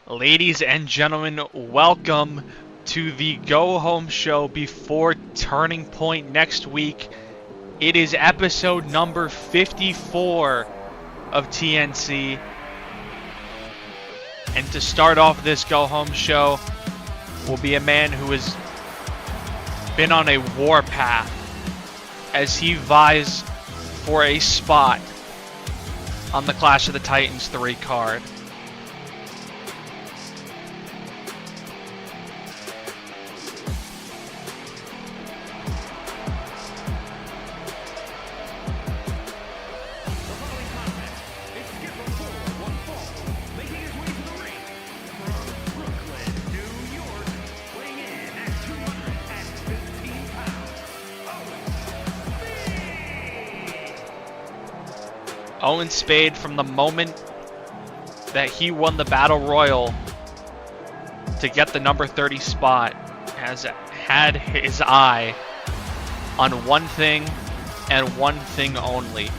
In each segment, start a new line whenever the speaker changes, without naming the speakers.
Ladies and gentlemen, welcome to the Go Home Show before Turning Point next week. It is episode number 54 of TNC. And to start off this Go Home Show will be a man who has been on a warpath as he vies for a spot on the Clash of the Titans 3 card. Owen Spade, from the moment that he won the Battle Royal to get the number 30 spot, has had his eye on one thing and one thing only,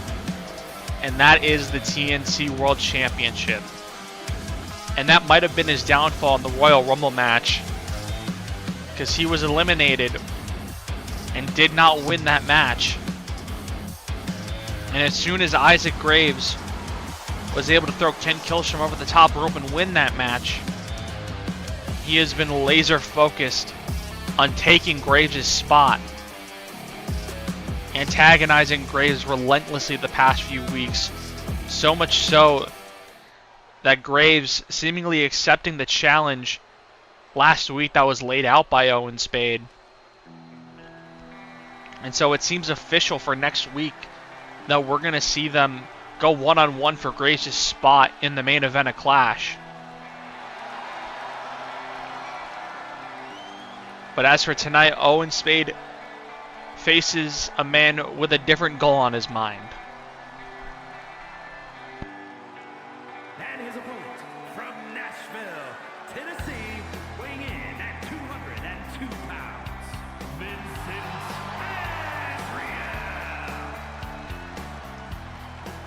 and that is the TNC World Championship. And that might have been his downfall in the Royal Rumble match, because he was eliminated and did not win that match. And as soon as Isaac Graves was able to throw Ken Killstrom over the top rope and win that match, he has been laser focused on taking Graves' spot, antagonizing Graves relentlessly the past few weeks. So much so that Graves seemingly accepting the challenge last week that was laid out by Owen Spade. And so it seems official for next week that we're going to see them go one-on-one for Graves' spot in the main event of Clash. But as for tonight, Owen Spade faces a man with a different goal on his mind.
And his opponent from Nashville, Tennessee, weighing in at 202 pounds, Vincent Azriel.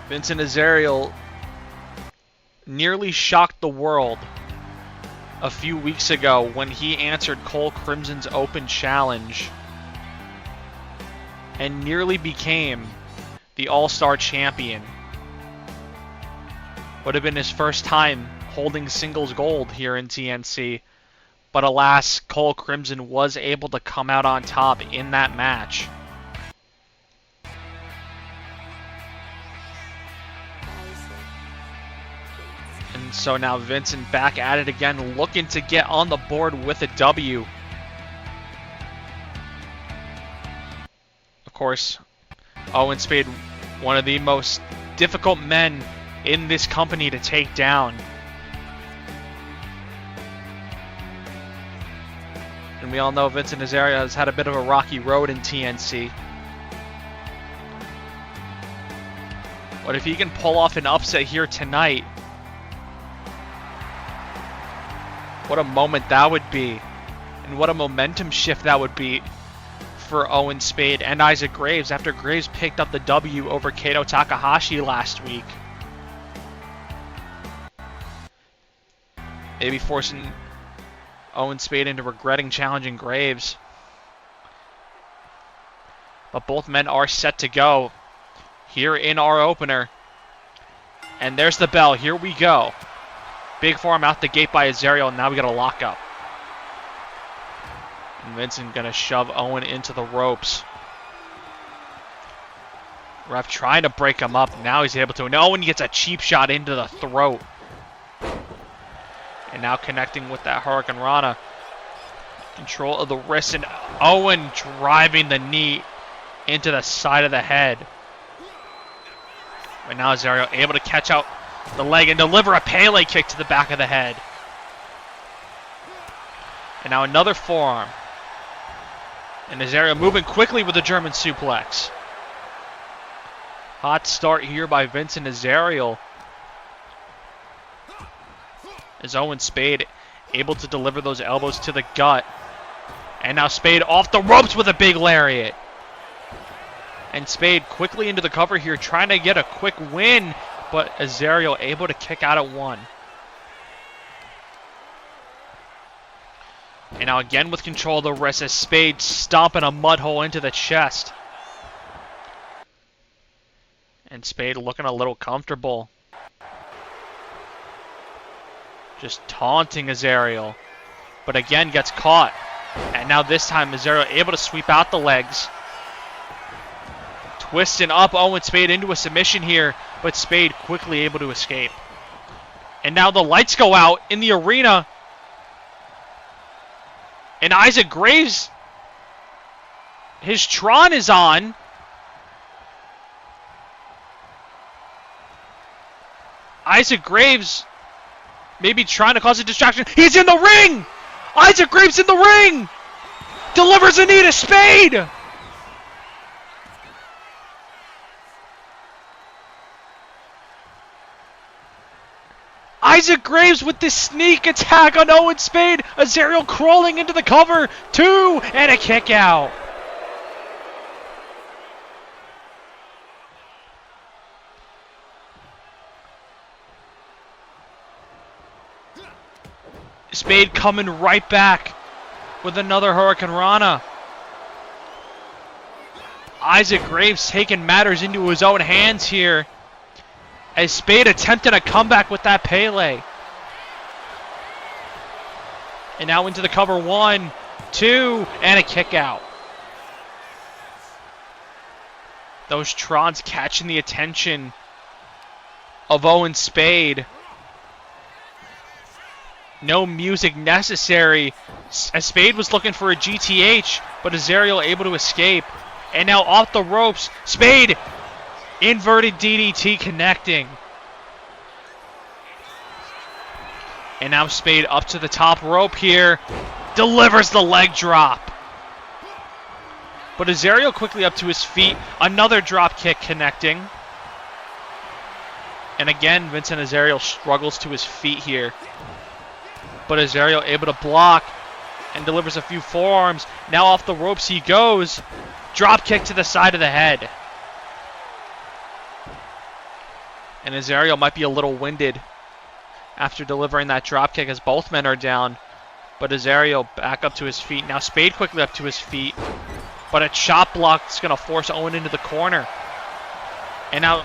Vincent Azriel nearly shocked the world a few weeks ago when he answered Cole Crimson's open challenge and nearly became the All-Star champion. Would have been his first time holding singles gold here in TNC, but alas, Cole Crimson was able to come out on top in that match. And so now Vincent back at it again, looking to get on the board with a W. Of course, Owen Spade, one of the most difficult men in this company to take down. And we all know Vincent Azriel has had a bit of a rocky road in TNC. But if he can pull off an upset here tonight, what a moment that would be, and what a momentum shift that would be for Owen Spade and Isaac Graves after Graves picked up the W over Kato Takahashi last week. Maybe forcing Owen Spade into regretting challenging Graves. But both men are set to go here in our opener. And there's the bell. Here we go. Big forearm out the gate by Azriel, and now we got a lockup. And Vincent gonna shove Owen into the ropes. Ref trying to break him up. Now he's able to. And Owen gets a cheap shot into the throat. And now connecting with that Hurricane Rana. Control of the wrist, and Owen driving the knee into the side of the head. And now Azriel able to catch out the leg and deliver a Pele kick to the back of the head. And now another forearm. And Azriel moving quickly with the German suplex. Hot start here by Vincent Azriel. As Owen Spade able to deliver those elbows to the gut. And now Spade off the ropes with a big lariat. And Spade quickly into the cover here, trying to get a quick win, but Azriel able to kick out at one. And now again with control of the wrist as Spade stomping a mud hole into the chest. And Spade looking a little comfortable. Just taunting Azariel. But again gets caught. And now this time Azariel able to sweep out the legs. Twisting up Owen Spade into a submission here. But Spade quickly able to escape. And now the lights go out in the arena. And Isaac Graves, his Tron is on. Isaac Graves maybe trying to cause a distraction. He's in the ring! Isaac Graves in the ring! Delivers a knee to Spade! Isaac Graves with this sneak attack on Owen Spade. Azariel crawling into the cover. 2 and a kick out. Spade coming right back with another Hurricane Rana. Isaac Graves taking matters into his own hands here. As Spade attempting a comeback with that Pele. And now into the cover. 1, 2, and a kick out. Those Trons catching the attention of Owen Spade. No music necessary. As Spade was looking for a GTH, but Azariel able to escape. And now off the ropes. Spade! Inverted DDT connecting. And now Spade up to the top rope here. Delivers the leg drop. But Azariel quickly up to his feet. Another drop kick connecting. And again, Vincent Azariel struggles to his feet here. But Azariel able to block and delivers a few forearms. Now off the ropes he goes. Drop kick to the side of the head. And Azariel might be a little winded after delivering that dropkick as both men are down. But Azariel back up to his feet. Now Spade quickly up to his feet. But a chop block is going to force Owen into the corner. And now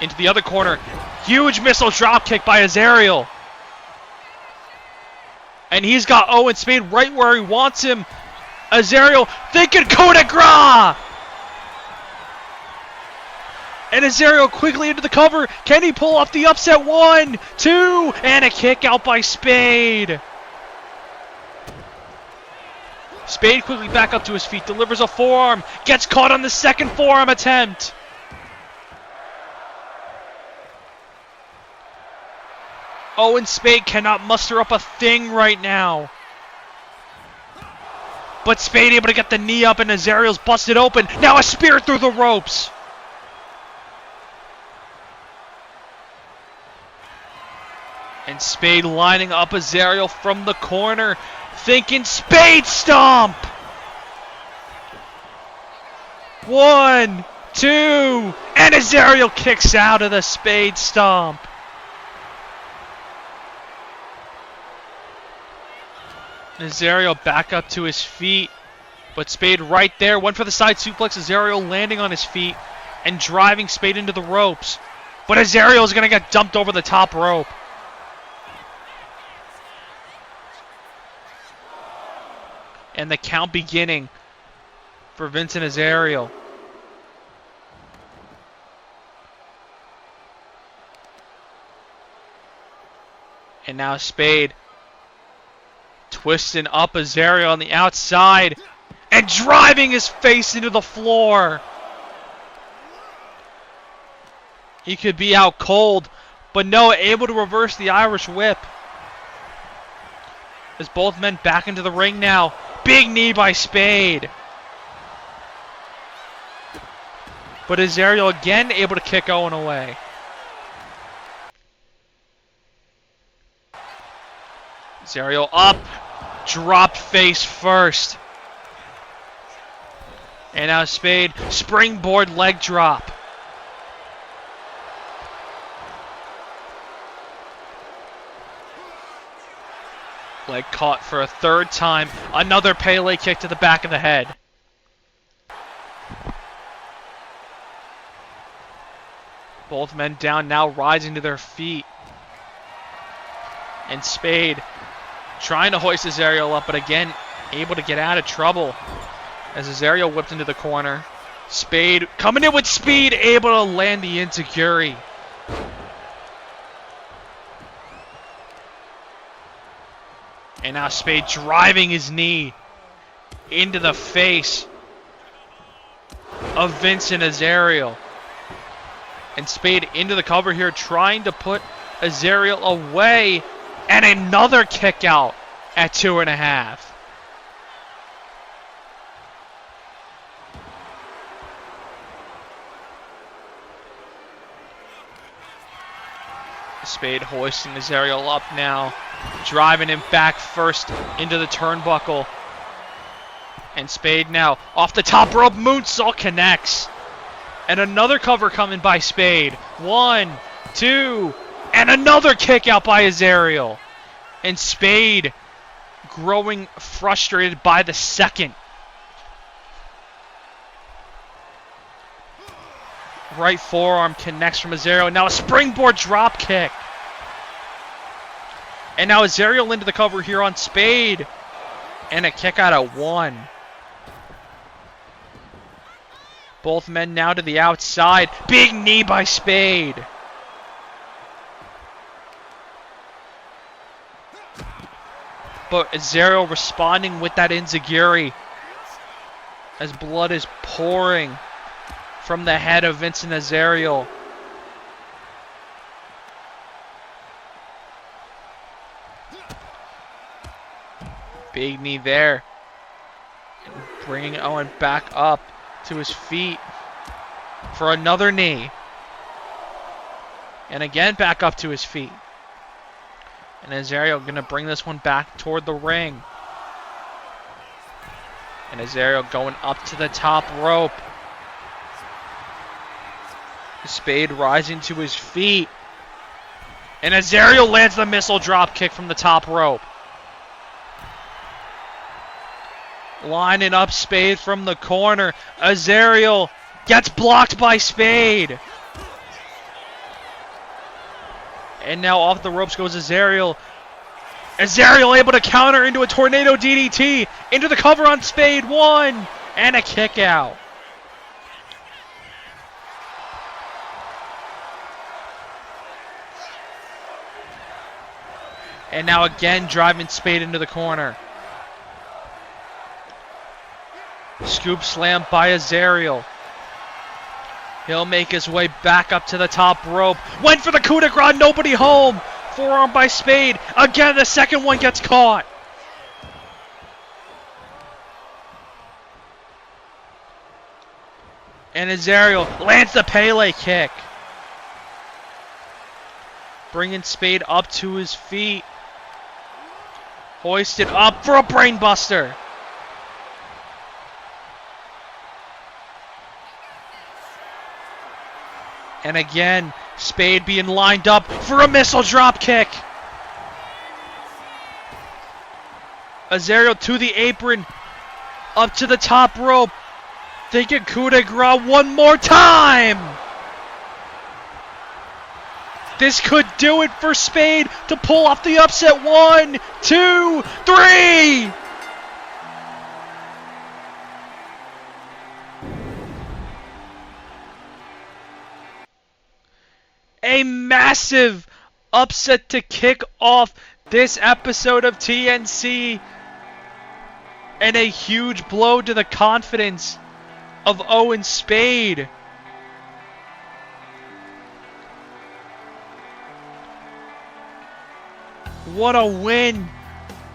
into the other corner. Huge missile dropkick by Azariel. And he's got Owen Spade right where he wants him. Azariel thinking coup de grace. And Azariel quickly into the cover. Can he pull off the upset? 1, 2, and a kick out by Spade. Spade quickly back up to his feet. Delivers a forearm. Gets caught on the second forearm attempt. Owen Spade cannot muster up a thing right now. But Spade able to get the knee up and Azariel's busted open. Now a spear through the ropes. And Spade lining up Azariel from the corner. Thinking Spade stomp. 1, 2, and Azariel kicks out of the Spade stomp. Azariel back up to his feet. But Spade right there. Went for the side suplex. Azariel landing on his feet and driving Spade into the ropes. But Azariel is going to get dumped over the top rope. And the count beginning for Vincent Azariel. And now Spade twisting up Azariel on the outside and driving his face into the floor. He could be out cold, but no, able to reverse the Irish whip. As both men back into the ring now. Big knee by Spade. But Azariel again able to kick Owen away. Azariel up. Dropped face first. And now Spade. Springboard leg drop. Leg caught for a third time. Another Pele kick to the back of the head. Both men down now, rising to their feet. And Spade trying to hoist Azario up, but again, able to get out of trouble. As Azario whipped into the corner. Spade coming in with speed, able to land the enziguri. And now Spade driving his knee into the face of Vincent Azario. And Spade into the cover here, trying to put Azario away. And another kick out at 2.5. Spade hoisting Azario up now, driving him back first into the turnbuckle. And Spade now off the top rope, moonsault connects. And another cover coming by Spade. 1, 2, and another kick out by Azario. And Spade growing frustrated by the second. Right forearm connects from Azario. Now a springboard drop kick. And now Azario into the cover here on Spade. And a kick out at 1. Both men now to the outside. Big knee by Spade. But Azario responding with that enziguri. As blood is pouring from the head of Vincent Azario. Big knee there. Bringing Owen back up to his feet for another knee. And again back up to his feet. And Azario going to bring this one back toward the ring. And Azario going up to the top rope. Spade rising to his feet. And Azario lands the missile drop kick from the top rope. Lining up Spade from the corner. Azario gets blocked by Spade. And now off the ropes goes Azario. Azario able to counter into a tornado DDT. Into the cover on Spade. 1. And a kick out. And now again driving Spade into the corner. Scoop slam by Azario. He'll make his way back up to the top rope. Went for the coup de grace, nobody home. Forearm by Spade. Again, the second one gets caught. And Azario lands the Pele kick. Bringing Spade up to his feet. Hoisted up for a brainbuster. And again, Spade being lined up for a missile drop kick. Azario to the apron. Up to the top rope. Thinking coup de grace one more time. This could do it for Spade to pull off the upset. 1, 2, 3. A massive upset to kick off this episode of TNC. And a huge blow to the confidence of Owen Spade. What a win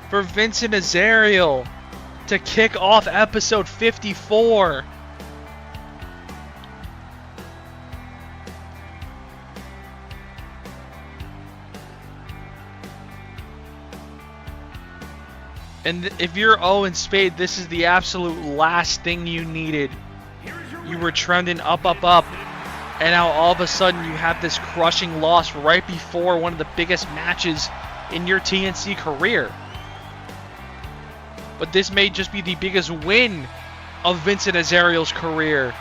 for Vincent Azario to kick off episode 54. And if you're Owen Spade, this is the absolute last thing you needed. You were trending up, up, up. And now all of a sudden you have this crushing loss right before one of the biggest matches in your TNC career. but this may just be the biggest win of Vincent Azariel's career.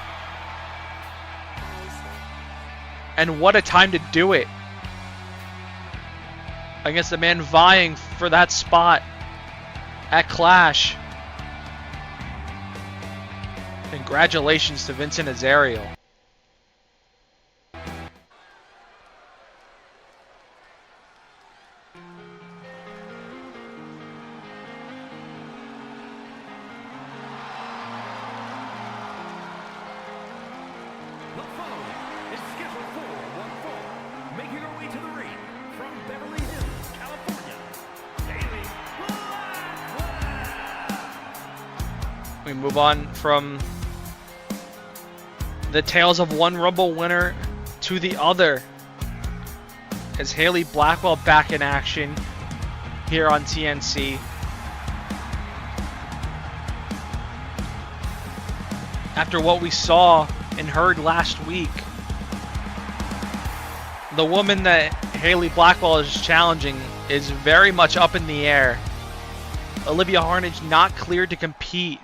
And what a time to do it. Against the man vying for that spot at Clash. Congratulations to Vincent Azariel.
The following is scheduled for one fall, making her way to the ring from Beverly Hills, California, Haley Blackwell.
We move on from the tales of one Rumble winner to the other, as Haley Blackwell back in action here on TNC. After what we saw and heard last week, the woman that Haley Blackwell is challenging is very much up in the air. Olivia Harnage not cleared to compete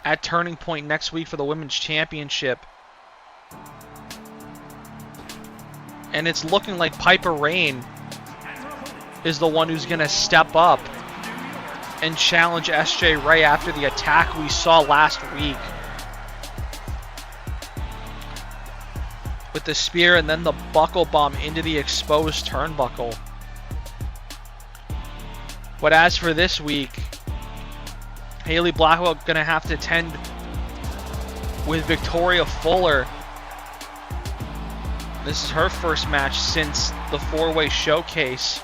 at Turning Point next week for the Women's Championship. And it's looking like Piper Rain is the one who's going to step up and challenge SJ Ray after the attack we saw last week. With the spear and then the buckle bomb into the exposed turnbuckle. But as for this week, Haley Blackwell gonna have to tend with Victoria Fuller. This is her first match since the 4-way showcase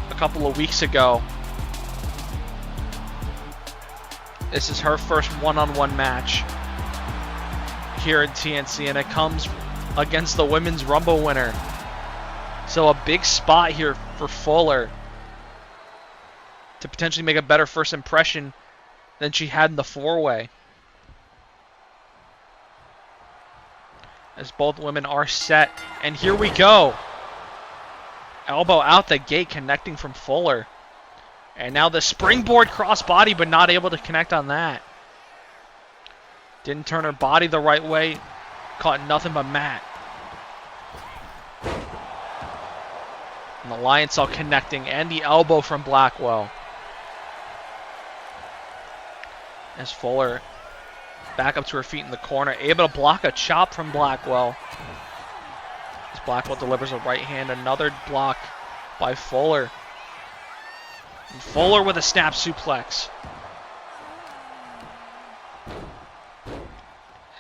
a couple of weeks ago. This is her first one-on-one match here at TNC, and it comes against the Women's Rumble winner. So a big spot here for Fuller to potentially make a better first impression than she had in the 4-way. As both women are set, and here we go. Elbow out the gate, connecting from Fuller. And now the springboard crossbody, but not able to connect on that. Didn't turn her body the right way. Caught nothing but mat. And the Lionsaw connecting, and the elbow from Blackwell. As Fuller back up to her feet in the corner, able to block a chop from Blackwell. As Blackwell delivers a right hand, another block by Fuller. And Fuller with a snap suplex.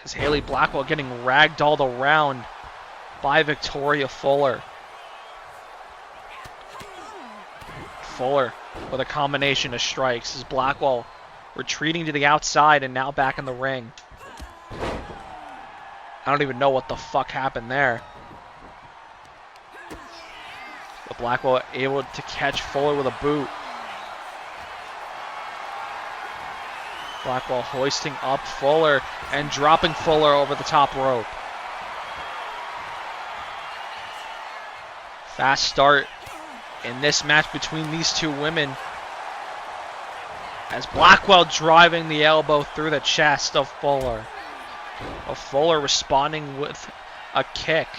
As Haley Blackwell getting ragdolled around by Victoria Fuller. Fuller with a combination of strikes as Blackwell retreating to the outside and now back in the ring. I don't even know what the fuck happened there. But Blackwell able to catch Fuller with a boot. Blackwell hoisting up Fuller and dropping Fuller over the top rope. Fast start in this match between these two women. As Blackwell driving the elbow through the chest of Fuller. Fuller responding with a kick.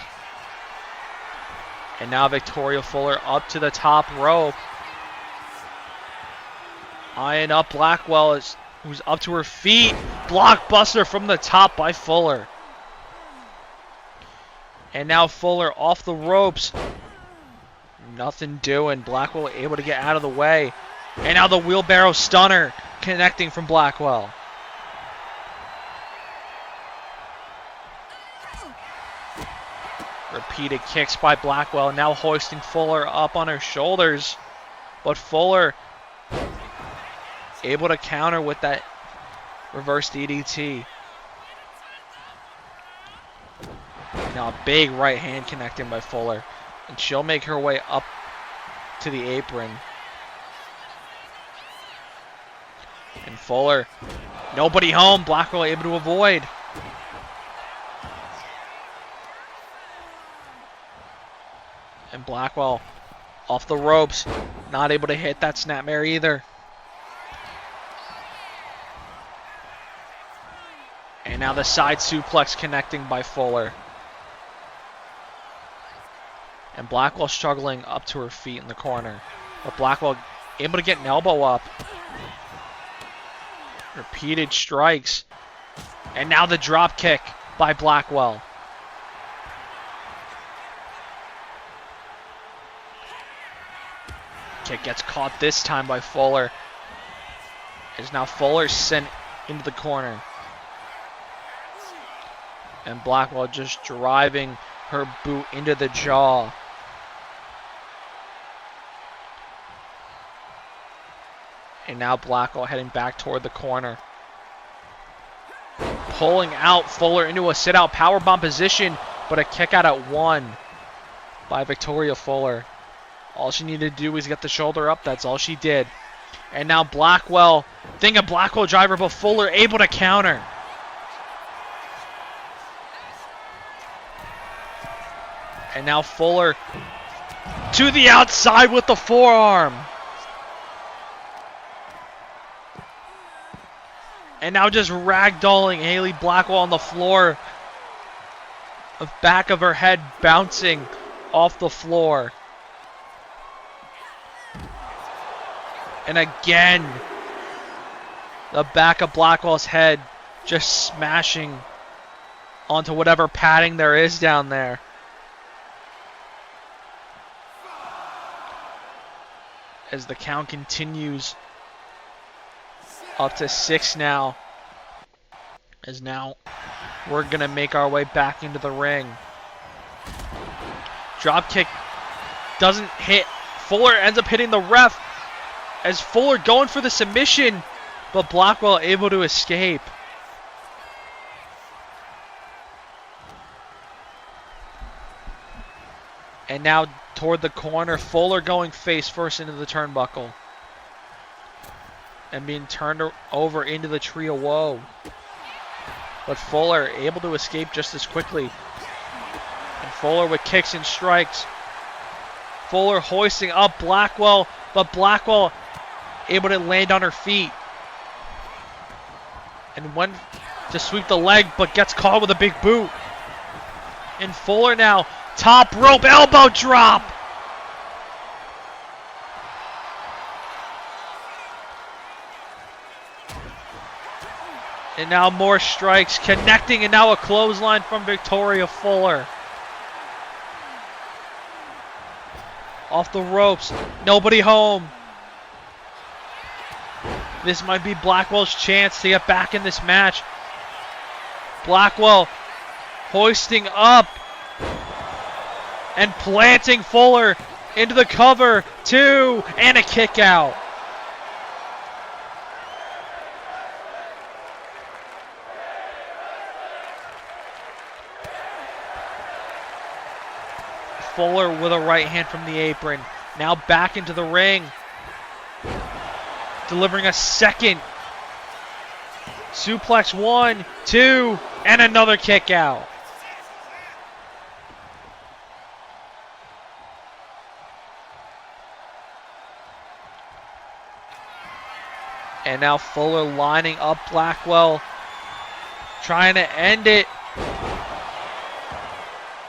And now Victoria Fuller up to the top rope. Eyeing up Blackwell, who's up to her feet. Blockbuster from the top by Fuller. And now Fuller off the ropes. Nothing doing. Blackwell able to get out of the way. And now the wheelbarrow stunner connecting from Blackwell. Repeated kicks by Blackwell, now hoisting Fuller up on her shoulders. But Fuller able to counter with that reverse DDT. Now a big right hand connecting by Fuller. And she'll make her way up to the apron. And Fuller, nobody home. Blackwell able to avoid. And Blackwell Off the ropes. Not able to hit that snapmare either. And now the side suplex connecting by Fuller. And Blackwell struggling up to her feet in the corner. But Blackwell able to get an elbow up. Repeated strikes. And now the drop kick by Blackwell. Kick gets caught this time by Fuller. As now Fuller sent into the corner. And Blackwell just driving her boot into the jaw. And now Blackwell heading back toward the corner. Pulling out Fuller into a sit-out powerbomb position, but a kick out at 1 by Victoria Fuller. All she needed to do was get the shoulder up. That's all she did. And now Blackwell, think a Blackwell driver, but Fuller able to counter. And now Fuller to the outside with the forearm. And now just ragdolling Haley Blackwell on the floor. The back of her head bouncing off the floor. And again, the back of Blackwell's head just smashing onto whatever padding there is down there. As the count continues up to 6 now. As now we're going to make our way back into the ring. Drop kick doesn't hit. Fuller ends up hitting the ref. As Fuller going for the submission, but Blackwell able to escape. And now toward the corner, Fuller going face first into the turnbuckle. And being turned over into the Tree of Woe. But Fuller able to escape just as quickly. And Fuller with kicks and strikes. Fuller hoisting up Blackwell, but Blackwell able to land on her feet. And went to sweep the leg, but gets caught with a big boot. And Fuller now, top rope elbow drop. And now more strikes connecting, and now a clothesline from Victoria Fuller. Off the ropes, nobody home. This might be Blackwell's chance to get back in this match. Blackwell hoisting up and planting Fuller into the cover. 2 and a kick out. Fuller with a right hand from the apron. Now back into the ring. Delivering a second. Suplex 1, 2, and another kick out. And now Fuller lining up Blackwell. Trying to end it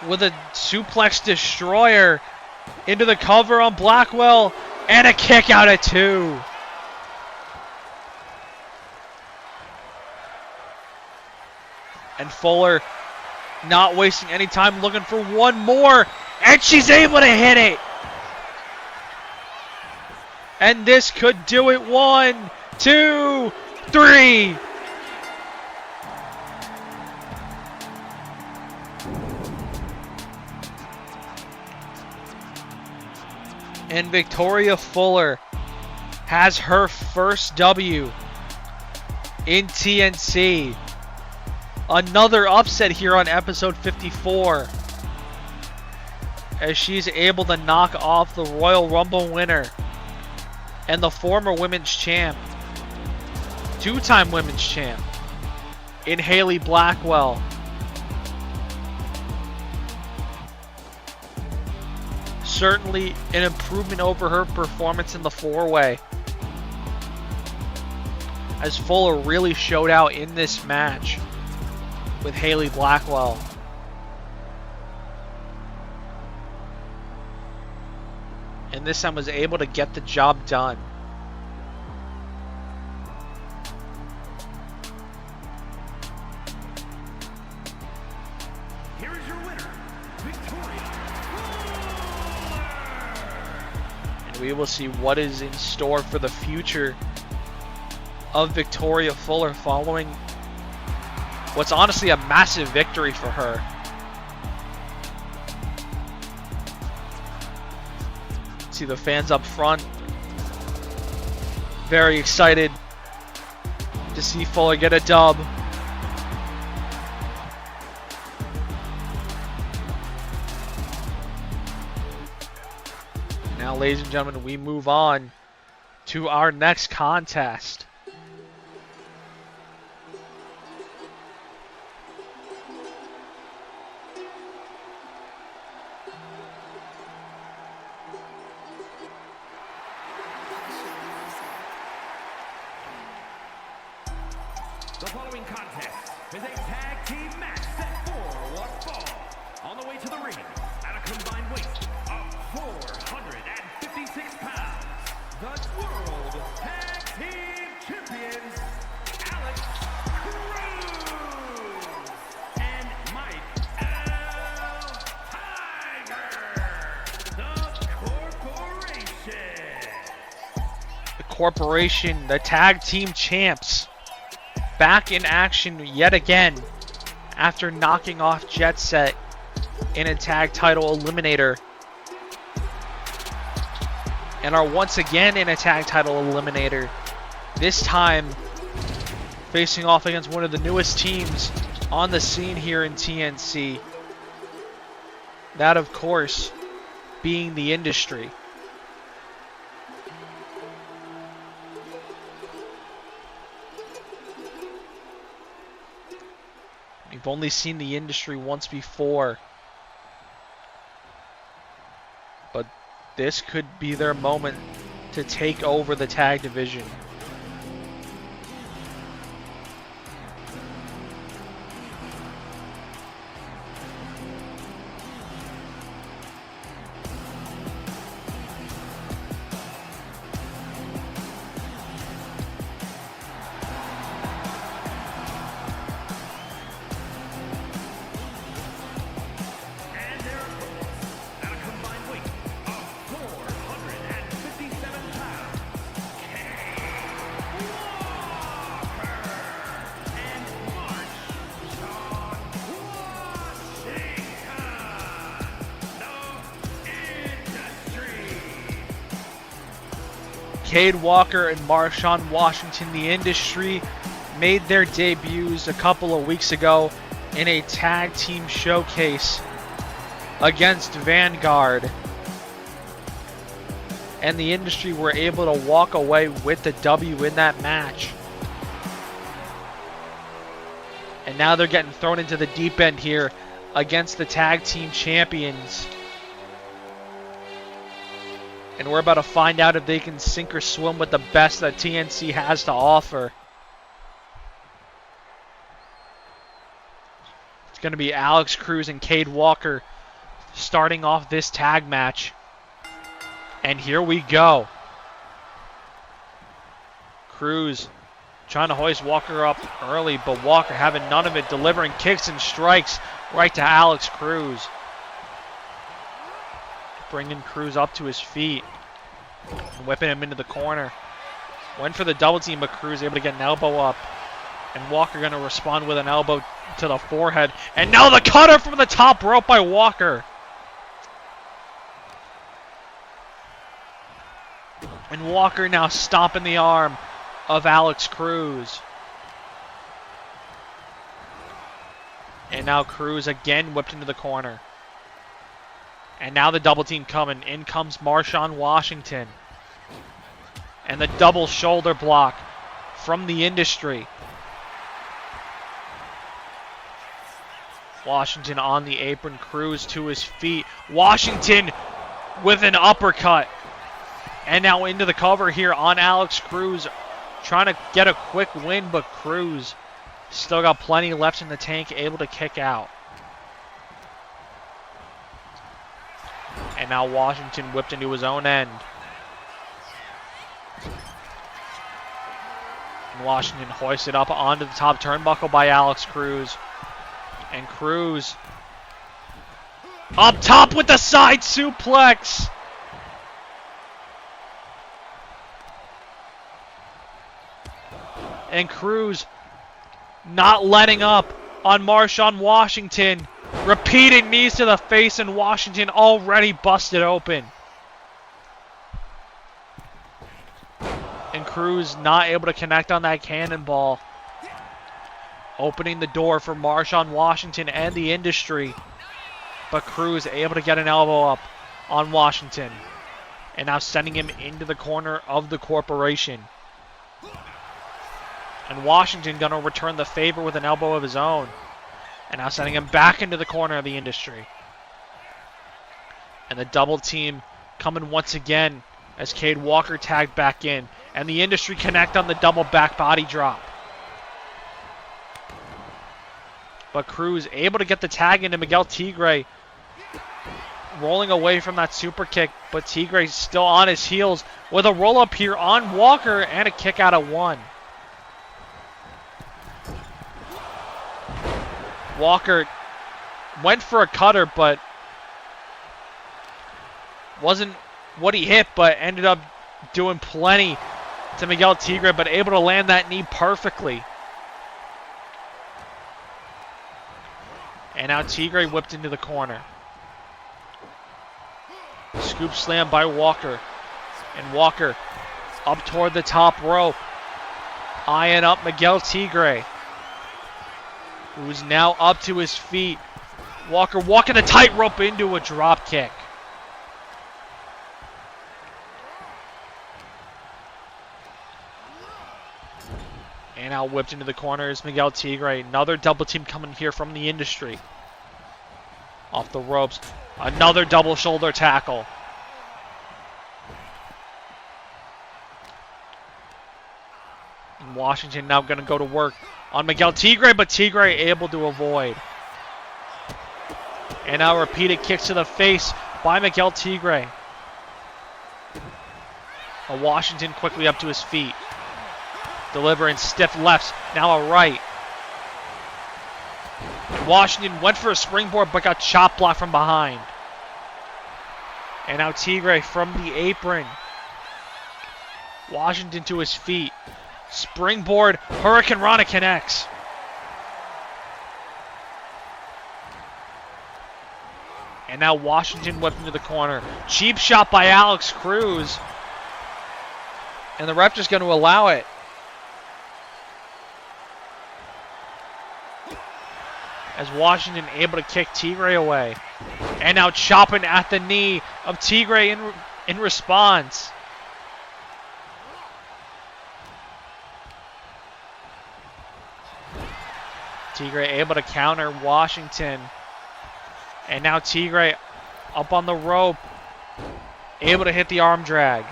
with a suplex destroyer into the cover on Blackwell, and a kick out at 2. And Fuller not wasting any time, looking for one more, and she's able to hit it. And this could do it. 1, 2, 3. And Victoria Fuller has her first W in TNC. Another upset here on episode 54. As she's able to knock off the Royal Rumble winner and the former women's champ, 2-time women's champ, in Haley Blackwell. certainly an improvement over her performance in the four-way, as Fuller really showed out in this match with Haley Blackwell. And this time was able to get the job done.
Here is your winner, Victoria Fuller.
And we will see what is in store for the future of Victoria Fuller following what's honestly a massive victory for her. See the fans up front very excited to see Fuller get a dub. Now, ladies and gentlemen, we move on to our next contest.
The following contest is a tag team match set for one fall. On the way to the ring, at a combined weight of 456 pounds, the World Tag Team Champions, Alex Cruz and Mike L. Tiger, the Corporation.
The Corporation, the tag team champs, back in action yet again after knocking off Jet Set in a tag title eliminator, and are once again in a tag title eliminator, this time facing off against one of the newest teams on the scene here in TNC. That, of course, being the Industry. We've only seen the Industry once before, but this could be their moment to take over the tag division.
And their opponents, at a combined weight of 457 pounds, Kay Walker and Marshawn Washington, the Industry.
Cade Walker and Marshawn Washington, the Industry, made their debuts a couple of weeks ago in a tag team showcase against Vanguard. And the Industry were able to walk away with the W in that match. And now they're getting thrown into the deep end here against the tag team champions. And we're about to find out if they can sink or swim with the best that TNC has to offer. It's going to be Alex Cruz and Cade Walker starting off this tag match. And here we go. Cruz trying to hoist Walker up early, but Walker having none of it, delivering kicks and strikes right to Alex Cruz. Bringing Cruz up to his feet, whipping him into the corner. Went for the double team, but Cruz able to get an elbow up. And Walker going to respond with an elbow to the forehead. And now the cutter from the top rope by Walker. And Walker now stomping the arm of Alex Cruz. And now Cruz again whipped into the corner. And now the double team coming. In comes Marshawn Washington. And the double shoulder block from the Industry. Washington on the apron. Cruz to his feet. Washington with an uppercut. And now into the cover here on Alex Cruz. Trying to get a quick win, but Cruz still got plenty left in the tank, able to kick out. And now Washington whipped into his own end. And Washington hoisted up onto the top turnbuckle by Alex Cruz. And Cruz up top with the side suplex. And Cruz not letting up on Marshawn Washington. Repeating knees to the face, and Washington already busted open. And Cruz not able to connect on that cannonball. Opening the door for Marshawn Washington and the Industry. But Cruz able to get an elbow up on Washington. And now sending him into the corner of the Corporation. And Washington gonna return the favor with an elbow of his own. And now sending him back into the corner of the Industry. And the double team coming once again as Cade Walker tagged back in. And the Industry connect on the double back body drop. But Cruz able to get the tag into Miguel Tigre. Rolling away from that super kick. But Tigre still on his heels with a roll up here on Walker and a kick out of one. Walker went for a cutter, but wasn't what he hit, but ended up doing plenty to Miguel Tigre, but able to land that knee perfectly. And now Tigre whipped into the corner. Scoop slam by Walker. And Walker up toward the top rope. Eyeing up Miguel Tigre, who's now up to his feet. Walker walking the tightrope into a drop kick. And now whipped into the corner is Miguel Tigre. Another double team coming here from the Industry. Off the ropes. Another double shoulder tackle. And Washington now going to go to work on Miguel Tigre, but Tigre able to avoid. And now repeated kicks to the face by Miguel Tigre. Washington quickly up to his feet. Delivering stiff lefts, now a right. Washington went for a springboard but got chop blocked from behind. And now Tigre from the apron. Washington to his feet. Springboard, Hurricane Rana connects. And now Washington whipped into the corner. Cheap shot by Alex Cruz. And the ref just going to allow it. As Washington able to kick Tigre away. And now chopping at the knee of Tigre in response. Tigre able to counter Washington. And now Tigre up on the rope. Able to hit the arm drag.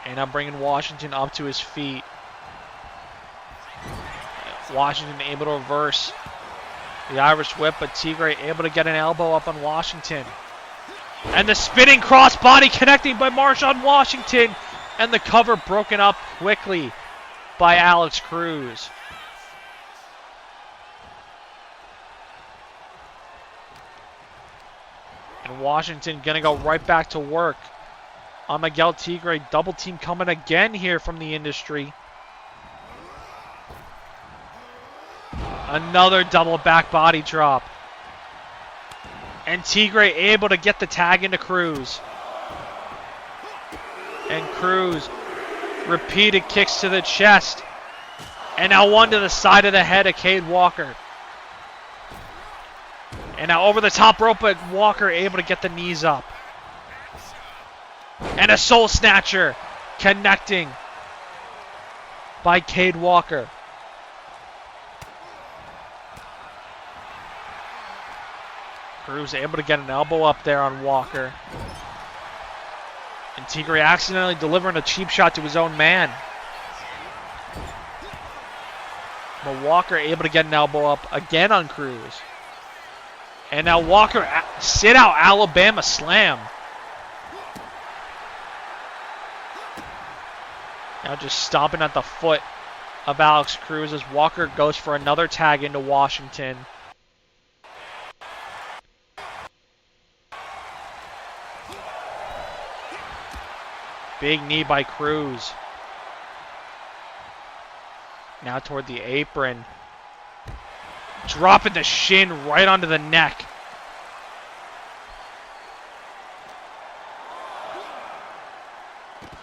And now bringing Washington up to his feet. Washington able to reverse the Irish whip, but Tigre able to get an elbow up on Washington. And the spinning crossbody connecting by Marshawn Washington. And the cover broken up quickly by Alex Cruz. And Washington gonna go right back to work on Miguel Tigre. Double team coming again here from the Industry. Another double back body drop. And Tigre able to get the tag into Cruz. And Cruz repeated kicks to the chest. And now one to the side of the head of Cade Walker. And now over the top rope, but Walker able to get the knees up. And a soul snatcher connecting by Cade Walker. Cruz able to get an elbow up there on Walker. And Tigre accidentally delivering a cheap shot to his own man. But Walker able to get an elbow up again on Cruz. And now Walker sit out Alabama slam. Now just stomping at the foot of Alex Cruz as Walker goes for another tag into Washington. Big knee by Cruz. Now toward the apron. Dropping the shin right onto the neck.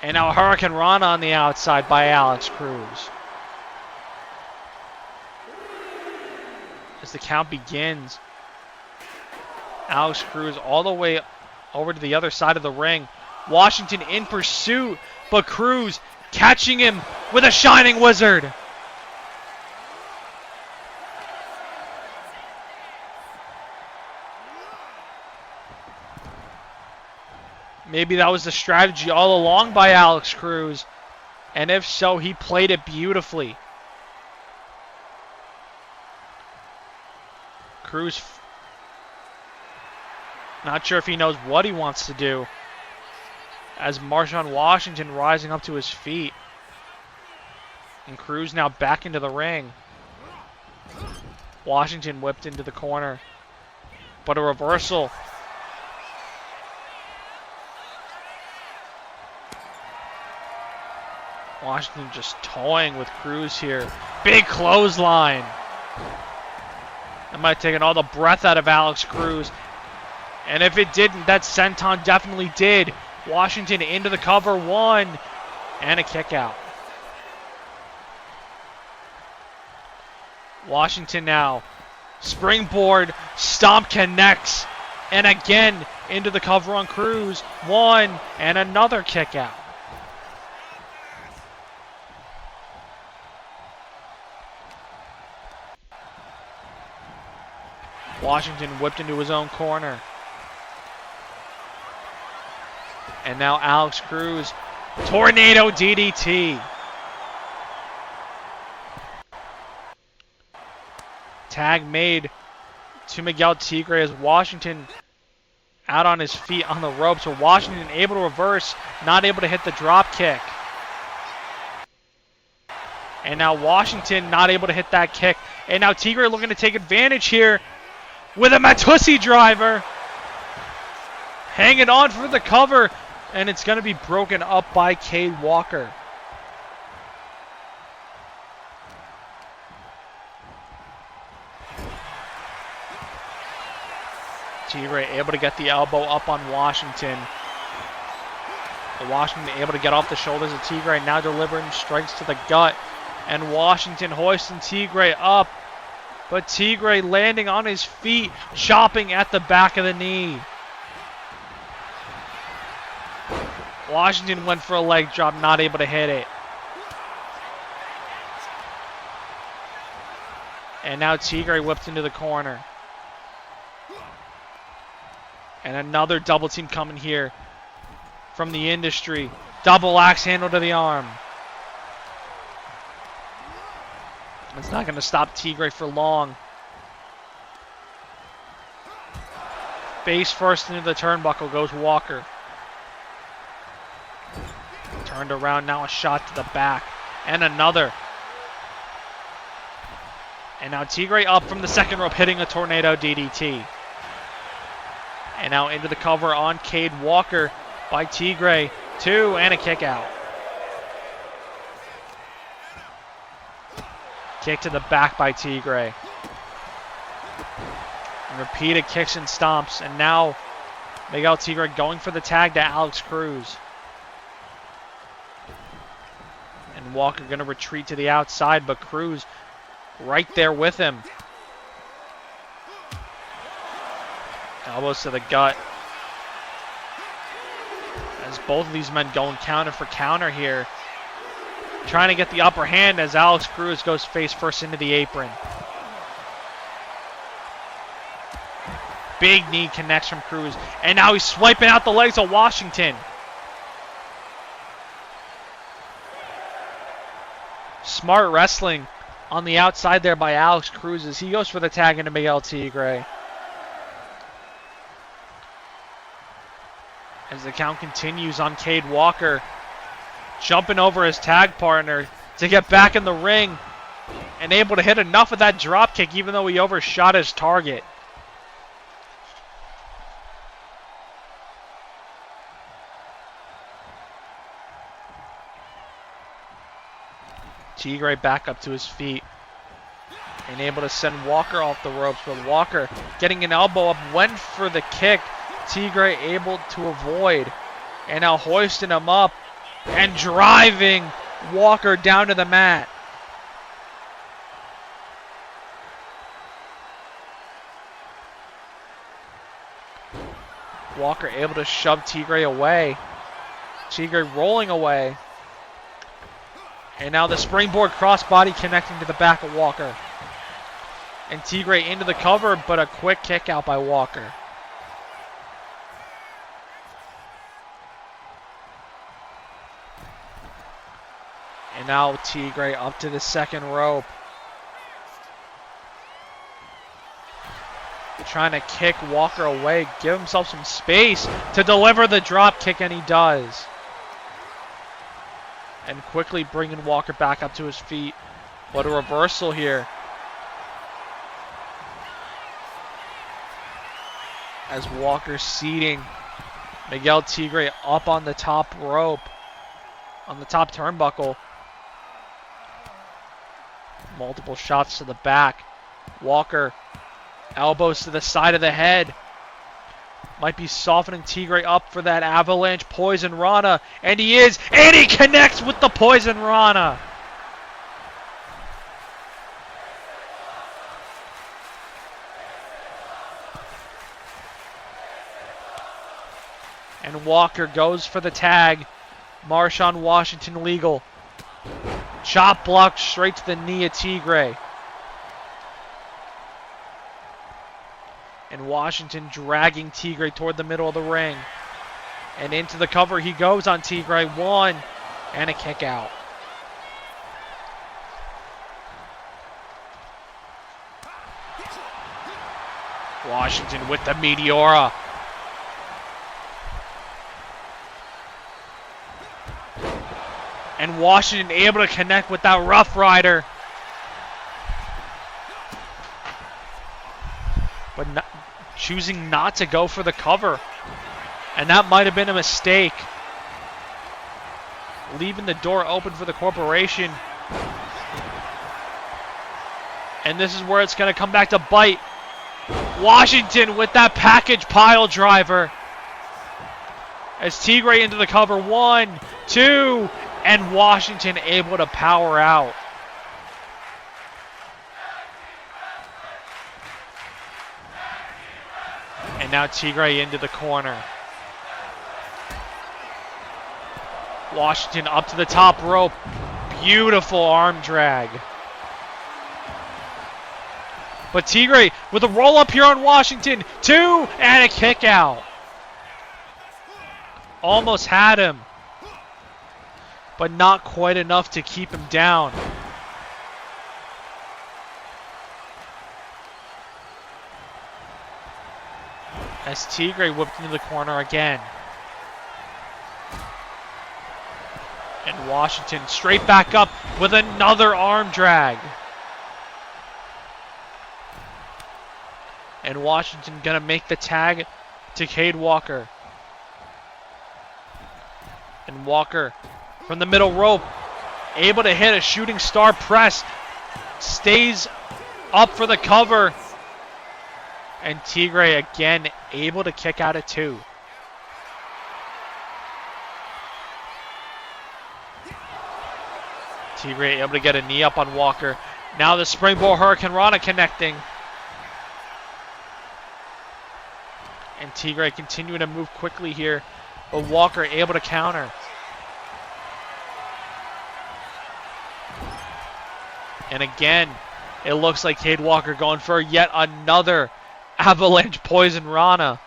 And now Hurricane Rana on the outside by Alex Cruz. As the count begins, Alex Cruz all the way over to the other side of the ring. Washington in pursuit, but Cruz catching him with a Shining Wizard. Maybe that was the strategy all along by Alex Cruz. And if so, he played it beautifully. Cruz, not sure if he knows what he wants to do. As Marshawn Washington rising up to his feet. And Cruz now back into the ring. Washington whipped into the corner. But a reversal. Washington just toying with Cruz here. Big clothesline. That might have taken all the breath out of Alex Cruz. And if it didn't, that senton definitely did. Washington into the cover, one. And a kick out. Washington now. Springboard. Stomp connects. And again into the cover on Cruz. One. And another kick out. Washington whipped into his own corner. And now Alex Cruz, tornado DDT. Tag made to Miguel Tigre as Washington out on his feet on the ropes. So Washington able to reverse, not able to hit the drop kick. And now Washington not able to hit that kick. And now Tigre looking to take advantage here with a Matusi driver. Hanging on for the cover. And it's going to be broken up by Cade Walker. Tigre able to get the elbow up on Washington. Washington able to get off the shoulders of Tigre. Now delivering strikes to the gut. And Washington hoisting Tigre up. But Tigre landing on his feet, chopping at the back of the knee. Washington went for a leg drop, not able to hit it. And now Tigre whipped into the corner. And another double team coming here from the Industry. Double axe handle to the arm. It's not going to stop Tigre for long. Face first into the turnbuckle goes Walker. Turned around, now a shot to the back. And another. And now Tigre up from the second rope, hitting a tornado DDT. And now into the cover on Cade Walker by Tigre. Two, and a kick out. Kick to the back by Tigre. And repeated kicks and stomps. And now Miguel Tigre going for the tag to Alex Cruz. And Walker going to retreat to the outside, but Cruz right there with him. Elbows to the gut. As both of these men going counter for counter here. Trying to get the upper hand as Alex Cruz goes face first into the apron. Big knee connects from Cruz. And now he's swiping out the legs of Washington. Smart wrestling on the outside there by Alex Cruz as he goes for the tag into Miguel Tigre. As the count continues on Cade Walker, jumping over his tag partner to get back in the ring and able to hit enough of that drop kick even though he overshot his target. Tigre back up to his feet and able to send Walker off the ropes, but Walker getting an elbow up, went for the kick. Tigre able to avoid, and now hoisting him up and driving Walker down to the mat. Walker able to shove Tigre away. Tigre rolling away. And now the springboard crossbody connecting to the back of Walker. And Tigre into the cover, but a quick kick out by Walker. And now Tigre up to the second rope. Trying to kick Walker away, give himself some space to deliver the drop kick, and he does. And quickly bringing Walker back up to his feet. What a reversal here. As Walker seating Miguel Tigre up on the top rope, on the top turnbuckle. Multiple shots to the back. Walker, elbows to the side of the head. Might be softening Tigre up for that avalanche Poison Rana. And he is. And he connects with the Poison Rana. And Walker goes for the tag. Marshawn Washington legal. Chop block straight to the knee of Tigre. And Washington dragging Tigre toward the middle of the ring. And into the cover he goes on Tigre. One. And a kick out. Washington with the Meteora. And Washington able to connect with that Rough Rider. But choosing not to go for the cover. And that might have been a mistake. Leaving the door open for the corporation. And this is where it's going to come back to bite. Washington with that package pile driver. As Tigre into the cover. 1, 2, and Washington able to power out. And now Tigre into the corner. Washington up to the top rope. Beautiful arm drag. But Tigre with a roll up here on Washington. 2, and a kick out. Almost had him. But not quite enough to keep him down. As Tigre whipped into the corner again. And Washington straight back up with another arm drag. And Washington gonna make the tag to Cade Walker. And Walker from the middle rope, able to hit a shooting star press. Stays up for the cover. And Tigre again able to kick out at 2. Tigre able to get a knee up on Walker. Now the springboard Hurricane Rana connecting. And Tigre continuing to move quickly here. But Walker able to counter. And again, it looks like Cade Walker going for yet another Avalanche Poison Rana.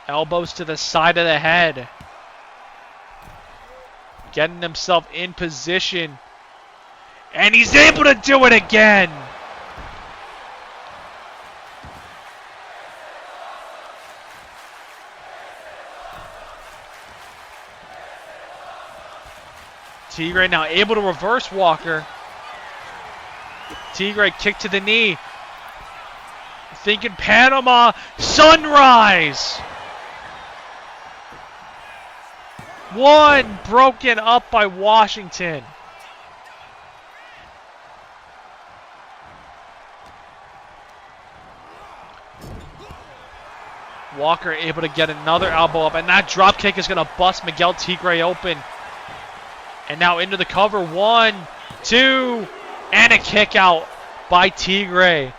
Elbows to the side of the head. Getting himself in position. And he's able to do it again. Tigre now able to reverse Walker. Tigre kick to the knee. Thinking Panama Sunrise. One broken up by Washington. Walker able to get another elbow up, and that drop kick is going to bust Miguel Tigre open. And now into the cover. 1, 2, and a kick out by Tigre.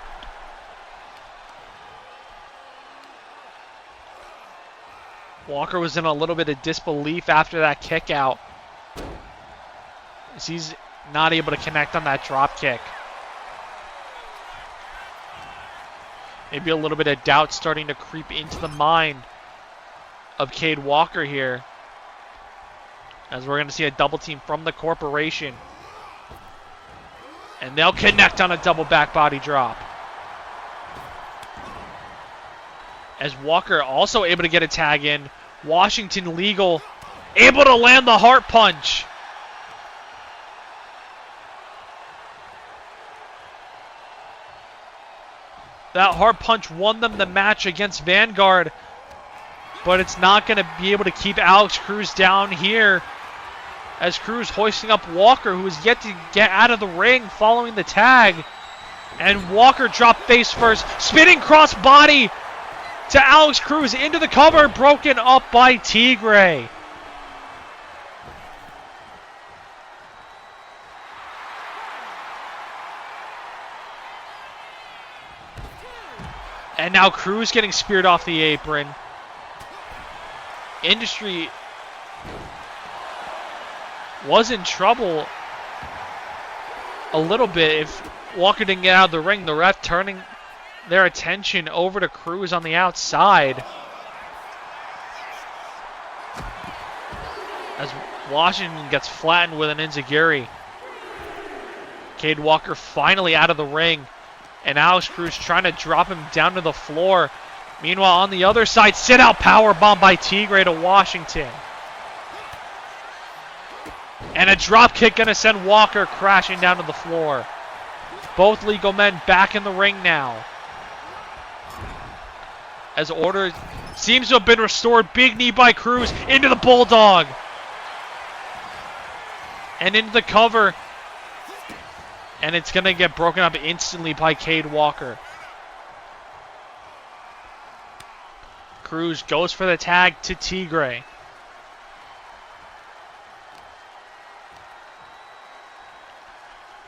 Walker was in a little bit of disbelief after that kick out, as he's not able to connect on that drop kick. Maybe a little bit of doubt starting to creep into the mind of Cade Walker here, as we're going to see a double team from the Corporation. And they'll connect on a double back body drop. As Walker also able to get a tag in. Washington legal, able to land the heart punch. That heart punch won them the match against Vanguard, but it's not going to be able to keep Alex Cruz down here, as Cruz hoisting up Walker, who is yet to get out of the ring following the tag. And Walker dropped face first, spinning cross body to Alex Cruz into the cover, broken up by Tigre. And now Cruz getting speared off the apron. Industry was in trouble a little bit if Walker didn't get out of the ring. The ref turning their attention over to Cruz on the outside, as Washington gets flattened with an enziguri. Cade Walker finally out of the ring, and Alex Cruz trying to drop him down to the floor. Meanwhile, on the other side, sit-out powerbomb by Tigre to Washington. And a drop kick going to send Walker crashing down to the floor. Both legal men back in the ring now, as order seems to have been restored. Big knee by Cruz into the Bulldog. And into the cover. And it's going to get broken up instantly by Cade Walker. Cruz goes for the tag to Tigre.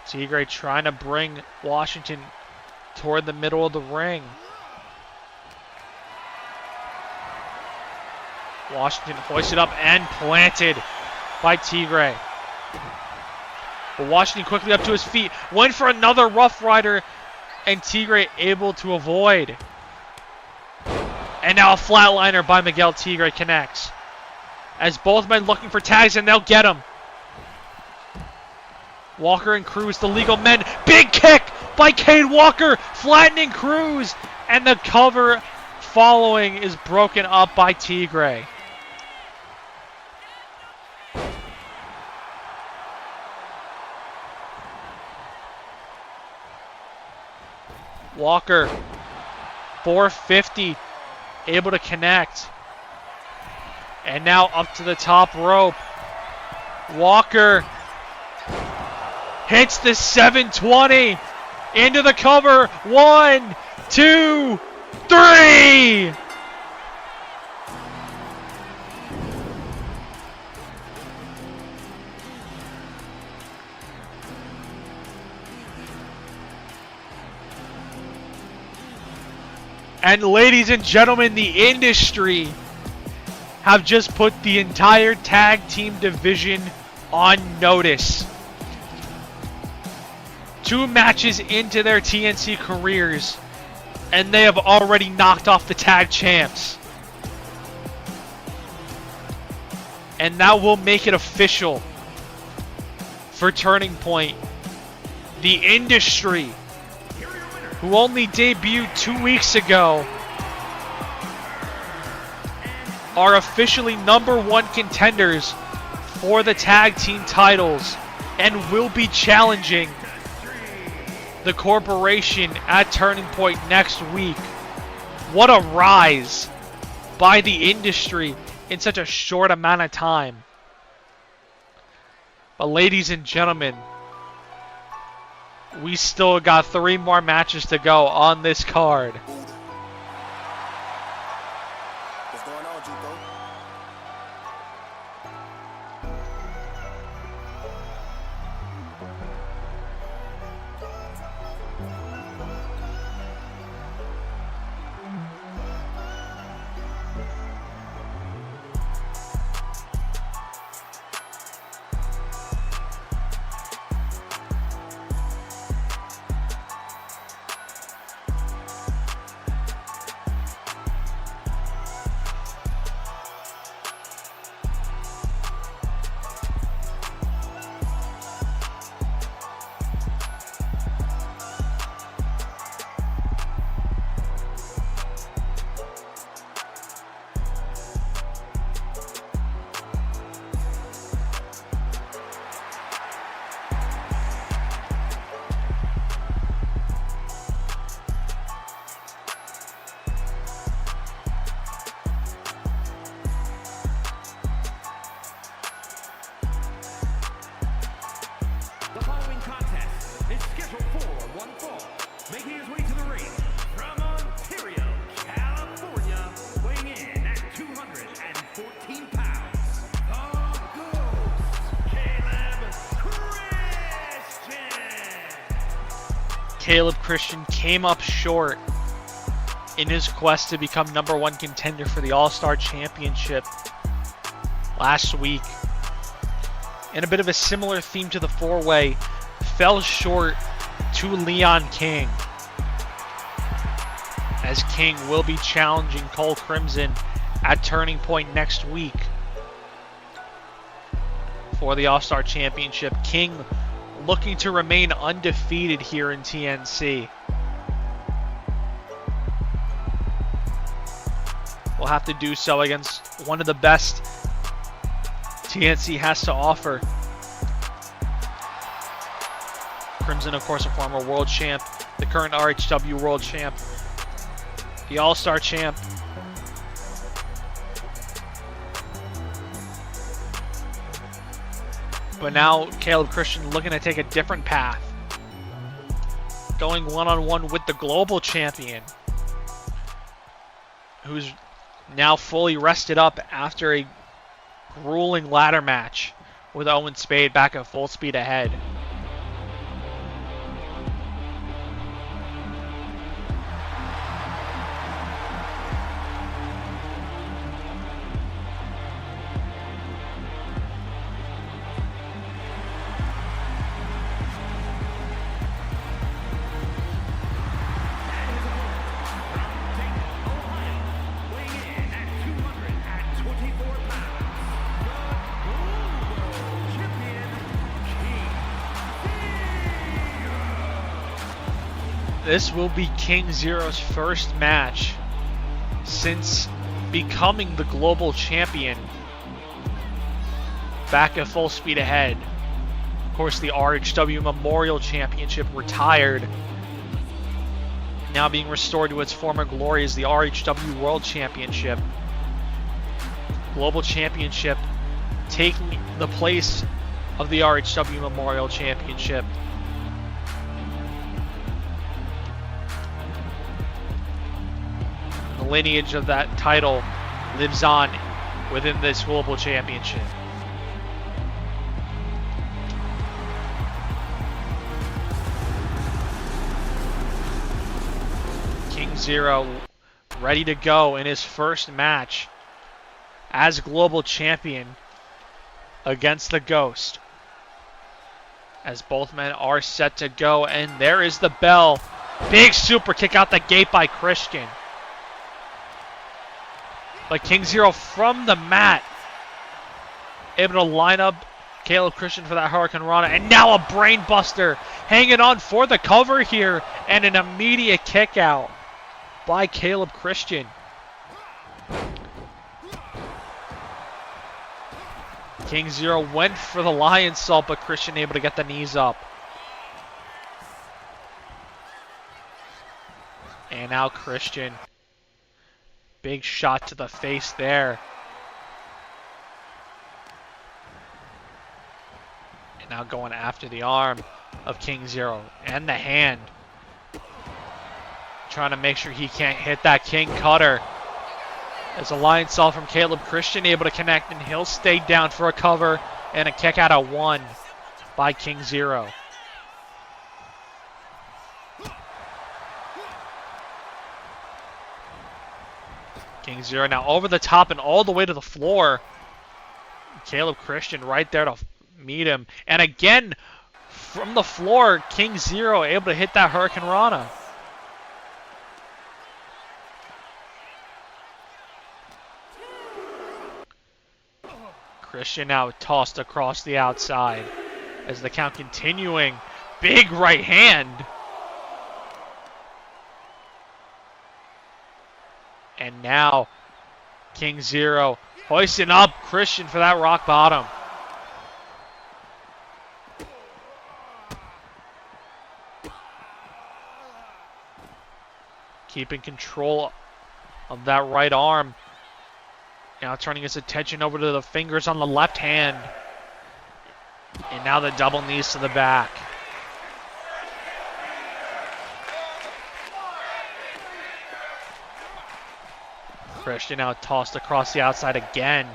Tigre trying to bring Washington toward the middle of the ring. Washington hoisted up and planted by Tigre. But Washington quickly up to his feet. Went for another Rough Rider, and Tigre able to avoid. And now a flatliner by Miguel Tigre connects, as both men looking for tags, and they'll get him. Walker and Cruz, the legal men. Big kick by Cade Walker, flattening Cruz. And the cover following is broken up by Tigre. Walker, 450, able to connect. And now up to the top rope. Walker hits the 720 into the cover. 1, 2, 3. And ladies and gentlemen, the Industry have just put the entire tag team division on notice. 2 matches into their TNC careers, and they have already knocked off the tag champs. And now we'll make it official for Turning Point. The Industry, who only debuted 2 weeks ago, are officially #1 contenders for the tag team titles and will be challenging the Corporation at Turning Point next week. What a rise by the Industry in such a short amount of time. But ladies and gentlemen, we still got 3 more matches to go on this card.
What's going on, Juco?
The following contest is scheduled for one fall. Making his way to the ring from Ontario, California, weighing in at 214 pounds, the Ghost, Caleb Christian.
Caleb Christian came up short in his quest to become #1 contender for the All-Star Championship last week. In a bit of a similar theme to the 4-way, fell short to Leon King, as King will be challenging Cole Crimson at Turning Point next week for the All-Star Championship. King looking to remain undefeated here in TNC. Will have to do so against one of the best TNC has to offer. Crimson, of course, a former world champ, the current RHW world champ, the All-Star champ. But now Caleb Christian looking to take a different path, going one-on-one with the global champion, who's now fully rested up after a grueling ladder match with Owen Spade back at Full Speed Ahead. This will be King Zero's first match since becoming the global champion back at Full Speed Ahead. Of course, the RHW Memorial Championship retired, now being restored to its former glory as the RHW World Championship. Global Championship taking the place of the RHW Memorial Championship. The lineage of that title lives on within this global championship. King Zero ready to go in his first match as global champion against the Ghost. as both men are set to go. And there is the bell. Big super kick out the gate by Christian. But King Zero from the mat, able to line up Caleb Christian for that Hurricane Rana. And now a brain buster, hanging on for the cover here. And an immediate kick out by Caleb Christian. King Zero went for the lion salt, but Christian able to get the knees up. And now Christian. Big shot to the face there. And now going after the arm of King Zero and the hand. Trying to make sure he can't hit that King Cutter. As a lion salt from Caleb Christian able to connect, and he'll stay down for a cover and a kick out of 1 by King Zero. King Zero now over the top and all the way to the floor. Caleb Christian right there to meet him. And again, from the floor, King Zero able to hit that Hurricane Rana. Christian now tossed across the outside as the count continuing. Big right hand. And now King Zero hoisting up Christian for that rock bottom. Keeping control of that right arm. Now turning his attention over to the fingers on the left hand. And now the double knees to the back. Christian now tossed across the outside again.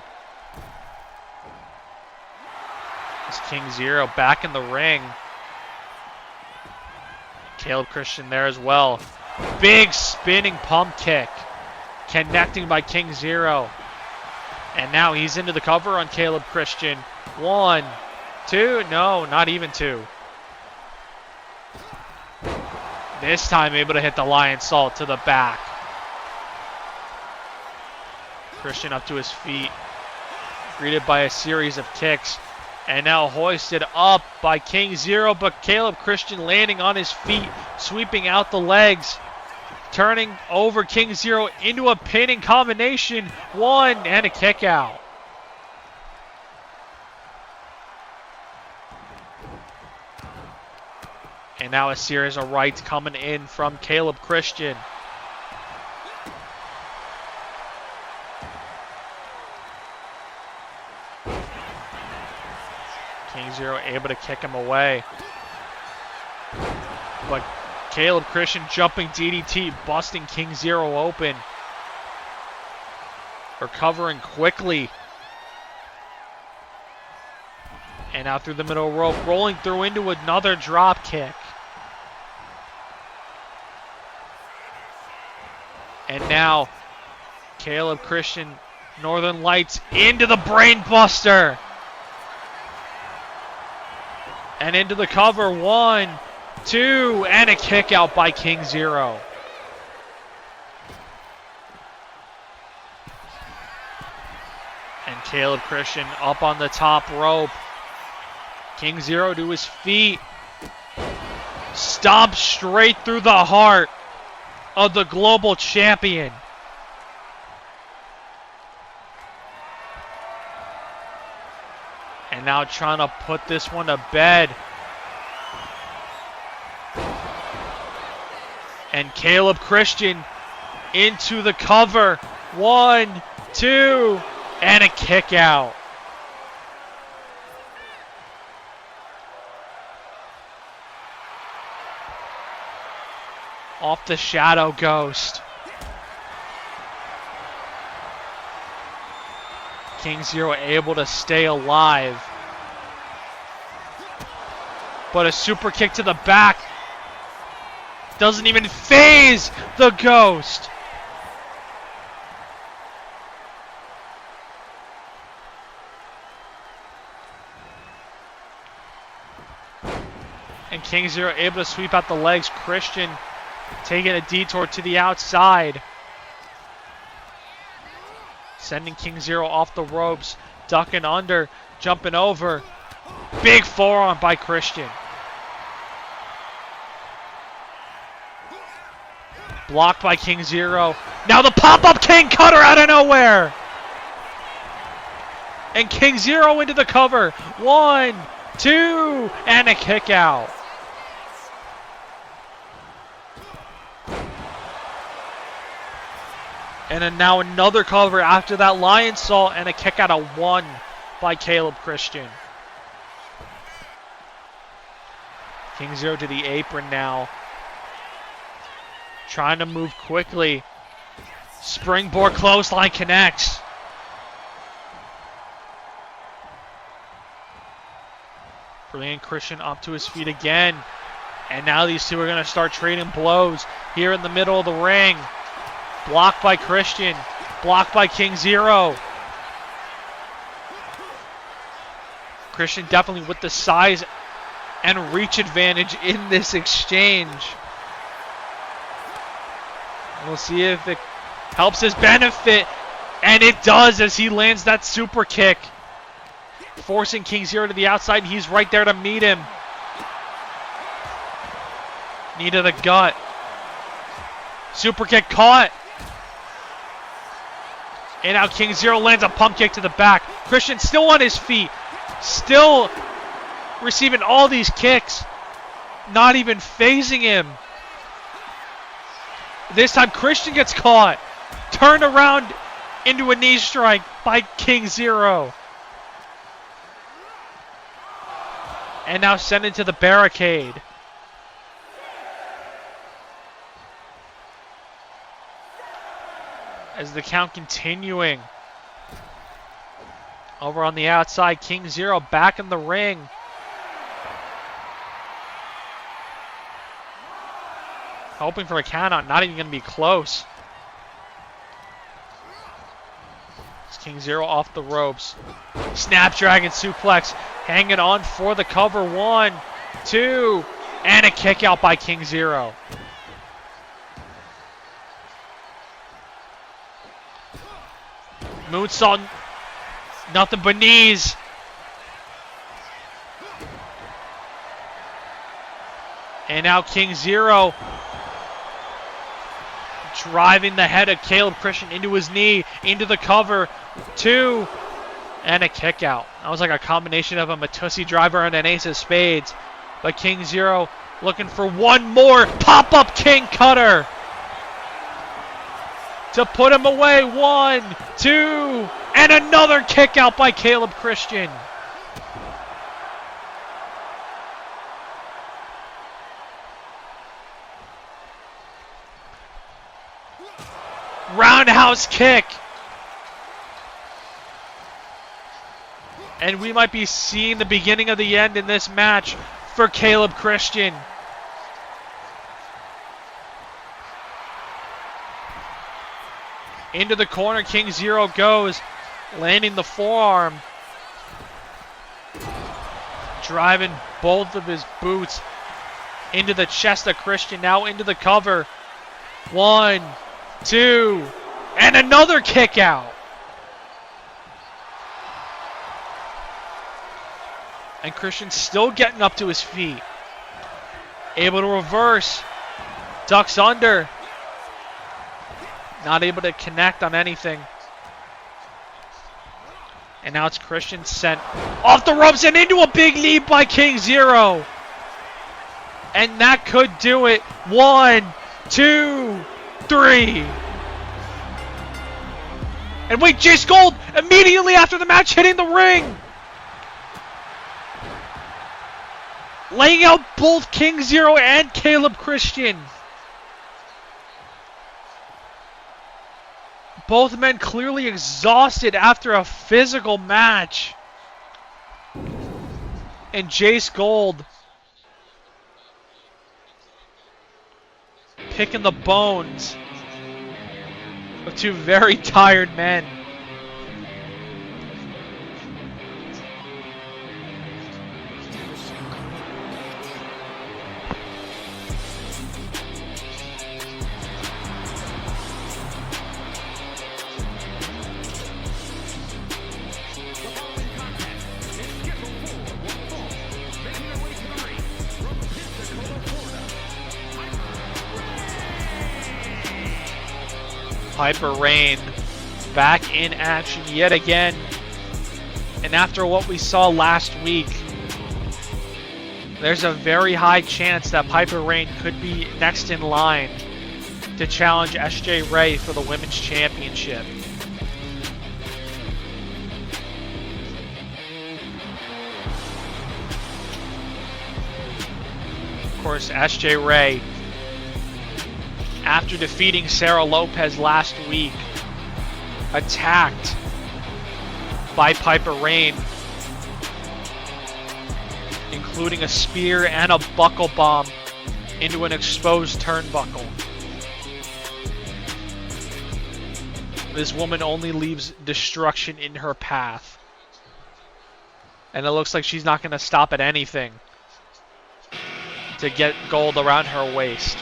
It's King Zero back in the ring. Caleb Christian there as well. Big spinning pump kick. Connecting by King Zero. And now he's into the cover on Caleb Christian. 1, 2, no, not even 2. This time able to hit the lion salt to the back. Christian up to his feet. Greeted by a series of kicks. And now hoisted up by King Zero, but Caleb Christian landing on his feet, sweeping out the legs. Turning over King Zero into a pinning combination. 1 and a kick out. And now a series of rights coming in from Caleb Christian. King Zero able to kick him away. But Caleb Christian jumping DDT, busting King Zero open. Recovering quickly. And now through the middle rope, rolling through into another drop kick. And now Caleb Christian, Northern Lights into the brain buster. And into the cover. 1, 2, and a kick out by King Zero. And Caleb Christian up on the top rope. King Zero to his feet. Stomp straight through the heart of the global champion. And now trying to put this one to bed. And Caleb Christian into the cover. 1, 2, and a kick out. Off the Shadow Ghost. King Zero able to stay alive. But a super kick to the back doesn't even phase the Ghost. And King Zero able to sweep out the legs. Christian taking a detour to the outside. Sending King Zero off the ropes. Ducking under. Jumping over. Big forearm by Christian. Blocked by King Zero. Now the pop-up King Cutter out of nowhere. And King Zero into the cover. 1, 2, and a kick out. And then now another cover after that lion salt and a kick out of 1 by Caleb Christian. King Zero to the apron now. Trying to move quickly. Springboard clothesline connects. Brilliant Christian up to his feet again. And now these two are going to start trading blows here in the middle of the ring. Blocked by Christian. Blocked by King Zero. Christian definitely with the size and reach advantage in this exchange. We'll see if it helps his benefit. And it does as he lands that super kick. Forcing King Zero to the outside. He's right there to meet him. Knee to the gut. Super kick caught. And now King Zero lands a pump kick to the back. Christian still on his feet. Still receiving all these kicks. Not even phasing him. This time Christian gets caught. Turned around into a knee strike by King Zero. And now sent into the barricade. As the count continuing. Over on the outside, King Zero back in the ring. Hoping for a count out, not even going to be close. It's King Zero off the ropes. Snapdragon suplex, hanging on for the cover. 1, 2, and a kick out by King Zero. Moonsault, nothing but knees. And now King Zero driving the head of Caleb Christian into his knee, into the cover. 2, and a kick out. That was like a combination of a Matussi driver and an ace of spades. But King Zero looking for one more pop-up King Cutter to put him away. 1, 2, and another kick out by Caleb Christian. Roundhouse kick. And we might be seeing the beginning of the end in this match for Caleb Christian. Into the corner, King Zero goes, landing the forearm. Driving both of his boots into the chest of Christian, now into the cover. 1, 2, and another kick out. And Christian still getting up to his feet. Able to reverse. Ducks under. Not able to connect on anything. And now it's Christian sent off the ropes and into a big lead by King Zero. And that could do it. 1, 2, 3. And wait, Jace Gold immediately after the match hitting the ring. Laying out both King Zero and Caleb Christian. Both men clearly exhausted after a physical match. And Jace Gold picking the bones of two very tired men. Piper Rane back in action yet again. And after what we saw last week, there's a very high chance that Piper Rane could be next in line to challenge SJ Ray for the Women's Championship. Of course, SJ Ray, after defeating Sarah Lopez last week, attacked by Piper Rane, including a spear and a buckle bomb into an exposed turnbuckle. This woman only leaves destruction in her path. And it looks like she's not going to stop at anything to get gold around her waist.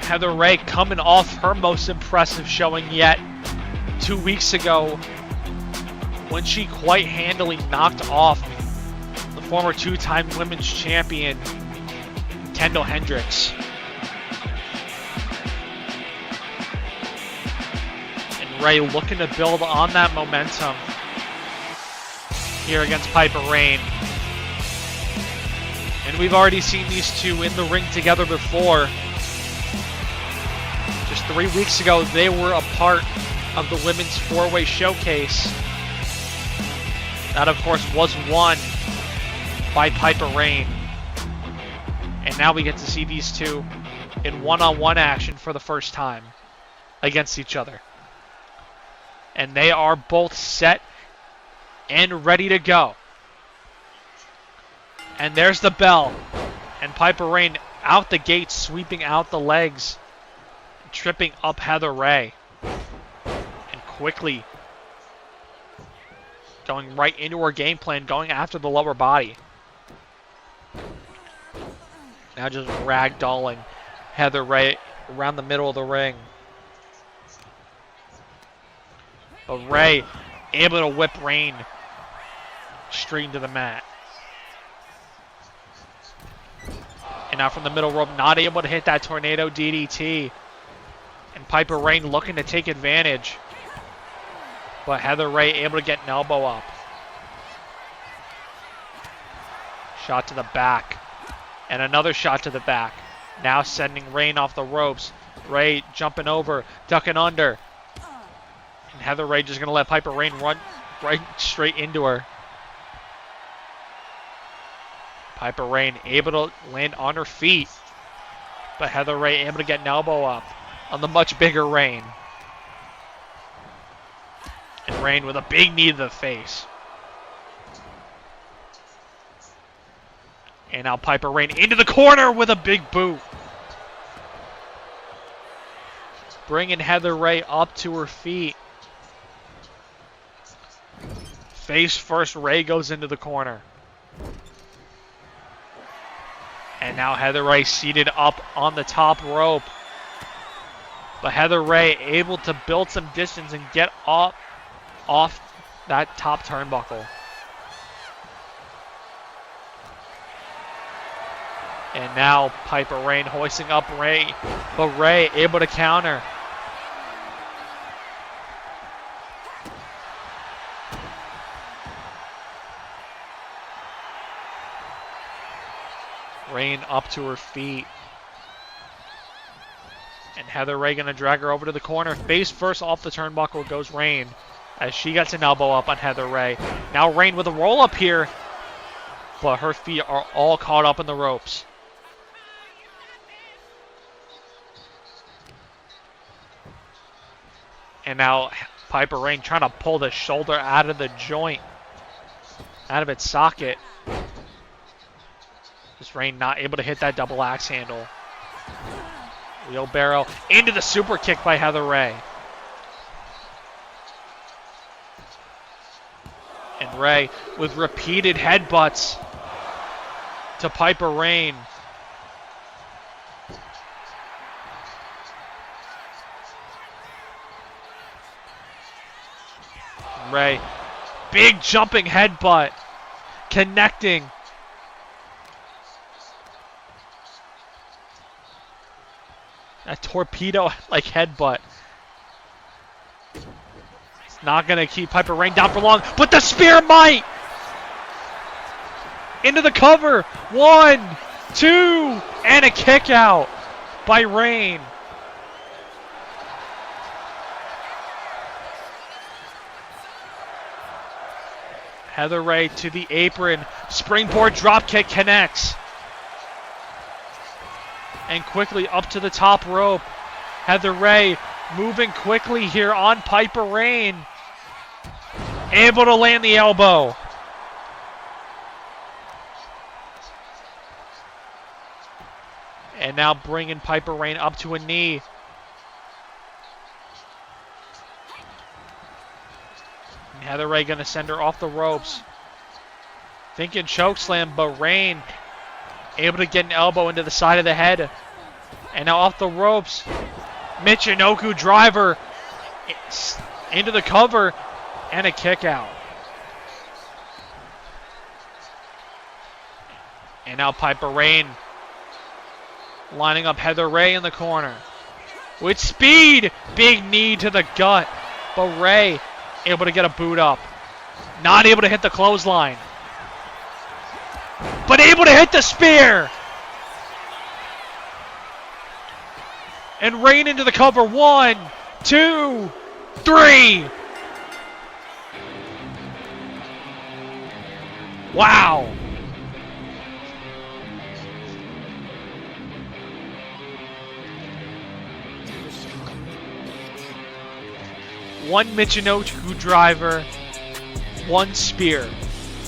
Heather Ray coming off her most impressive showing yet 2 weeks ago when she quite handily knocked off the former two-time women's champion Kendall Hendricks. And Ray looking to build on that momentum here against Piper Rane. And we've already seen these two in the ring together before. Just 3 weeks ago, they were a part of the Women's 4-Way Showcase. That, of course, was won by Piper Rane. And now we get to see these two in one-on-one action for the first time against each other. And they are both set and ready to go. And there's the bell. And Piper Rane out the gate, sweeping out the legs, tripping up Heather Ray, and quickly going right into her game plan, going after the lower body. Now just ragdolling Heather Ray around the middle of the ring. But Ray able to whip Rane straight into the mat. And now from the middle rope, not able to hit that tornado DDT. And Piper Rane looking to take advantage. But Heather Ray able to get an elbow up. Shot to the back. And another shot to the back. Now sending Rane off the ropes. Ray jumping over, ducking under. And Heather Ray just going to let Piper Rane run right straight into her. Piper Rane able to land on her feet. But Heather Ray able to get an elbow up on the much bigger Rane. And Rane with a big knee to the face. And now Piper Rane into the corner with a big boot. Bringing Heather Ray up to her feet. Face first, Ray goes into the corner. And now Heather Ray seated up on the top rope. But Heather Ray able to build some distance and get off that top turnbuckle. And now Piper Rane hoisting up Ray. But Ray able to counter. Rane up to her feet. And Heather Ray going to drag her over to the corner. Face first off the turnbuckle goes Rane as she gets an elbow up on Heather Ray. Now Rane with a roll up here. But her feet are all caught up in the ropes. And now Piper Rane trying to pull the shoulder out of the joint. Out of its socket. Just Rane not able to hit that double axe handle. Wheelbarrow into the super kick by Heather Ray. And Ray with repeated headbutts to Piper Rane. Ray. Big jumping headbutt. Connecting. A torpedo-like headbutt. It's not going to keep Piper Rayne down for long, but the spear might! Into the cover. 1, 2, and a kick out by Rayne. Heather Ray to the apron. Springboard dropkick connects. And quickly up to the top rope. Heather Ray moving quickly here on Piper Rayne. Able to land the elbow. And now bringing Piper Rayne up to a knee. And Heather Ray going to send her off the ropes. Thinking chokeslam, but Rayne able to get an elbow into the side of the head. And now off the ropes. Michinoku driver into the cover and a kick out. And now Piper Rayne lining up Heather Ray in the corner. With speed, big knee to the gut. But Ray able to get a boot up. Not able to hit the clothesline. But able to hit the spear. And Rayne into the cover. 1, 2, 3. Wow. One Michinoku driver, 1 spear.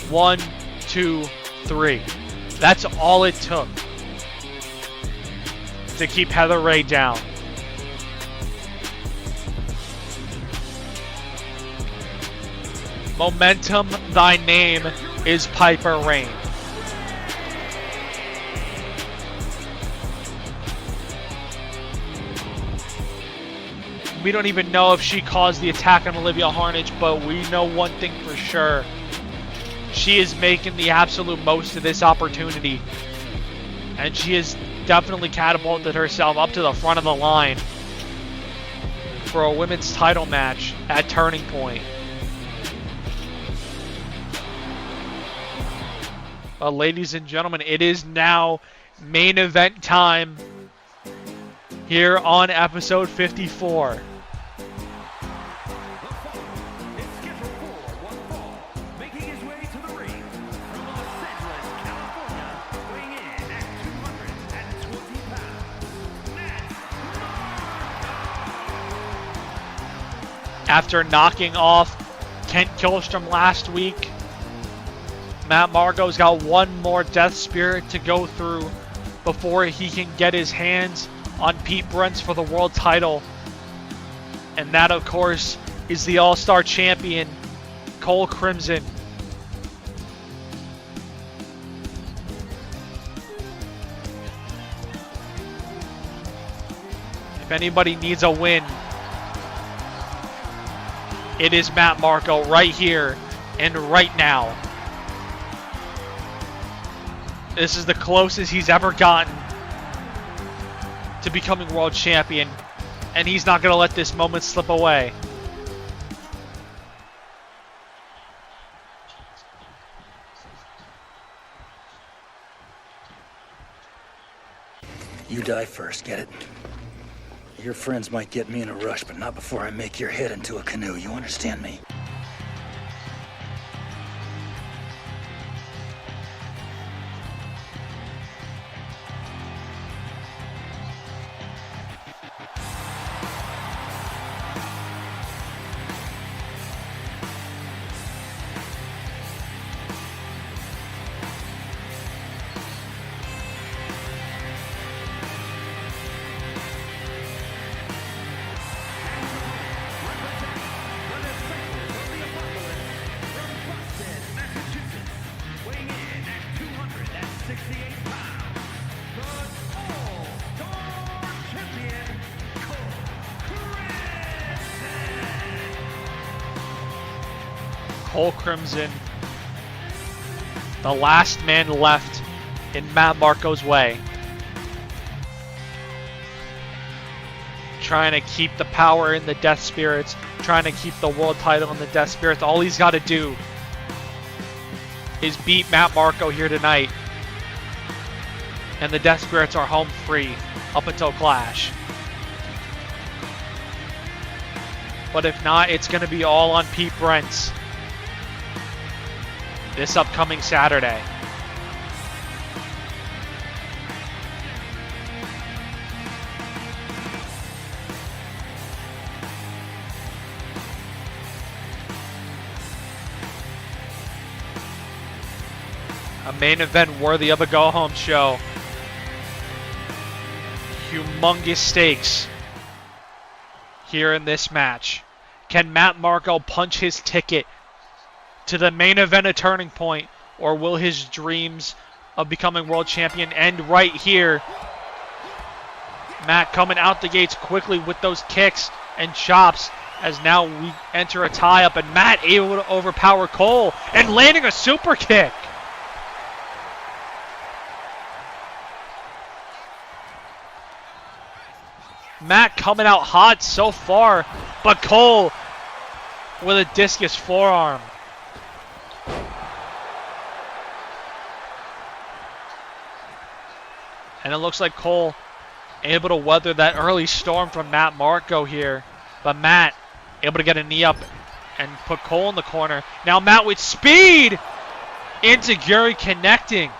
1, 2, 3. That's all it took to keep Heather Ray down. Momentum, thy name is Piper Rayne. We don't even know if she caused the attack on Olivia Harnage, but we know one thing for sure. She is making the absolute most of this opportunity. And she has definitely catapulted herself up to the front of the line for a women's title match at Turning Point. Well, ladies and gentlemen, it is now main event time here on episode 54. After knocking off Kent Killstrom last week, Matt Margo's got one more Death Spirit to go through before he can get his hands on Pete Brents for the world title. And that, of course, is the All-Star champion, Cole Crimson. If anybody needs a win, it is Matt Margo right here and right now. This is the closest he's ever gotten to becoming world champion, and he's not going to let this moment slip away.
You die first, get it? Your friends might get me in a rush, but not before I make your head into a canoe. You understand me?
Cole Crimson, the last man left in Matt Marco's way. Trying to keep the power in the Death Spirits, trying to keep the world title in the Death Spirits. All he's got to do is beat Matt Marco here tonight, and the Death Spirits are home free up until Clash. But if not, it's going to be all on Pete Brents this upcoming Saturday. A main event worthy of a go-home show. Humongous stakes here in this match. Can Matt Marco punch his ticket to the main event a turning point, or will his dreams of becoming world champion end right here? Matt coming out the gates quickly with those kicks and chops, as now we enter a tie-up, and Matt able to overpower Cole and landing a super kick. Matt coming out hot so far, but Cole with a discus forearm. And it looks like Cole able to weather that early storm from Matt Marco here. But Matt able to get a knee up and put Cole in the corner. Now Matt with speed into Guri connecting.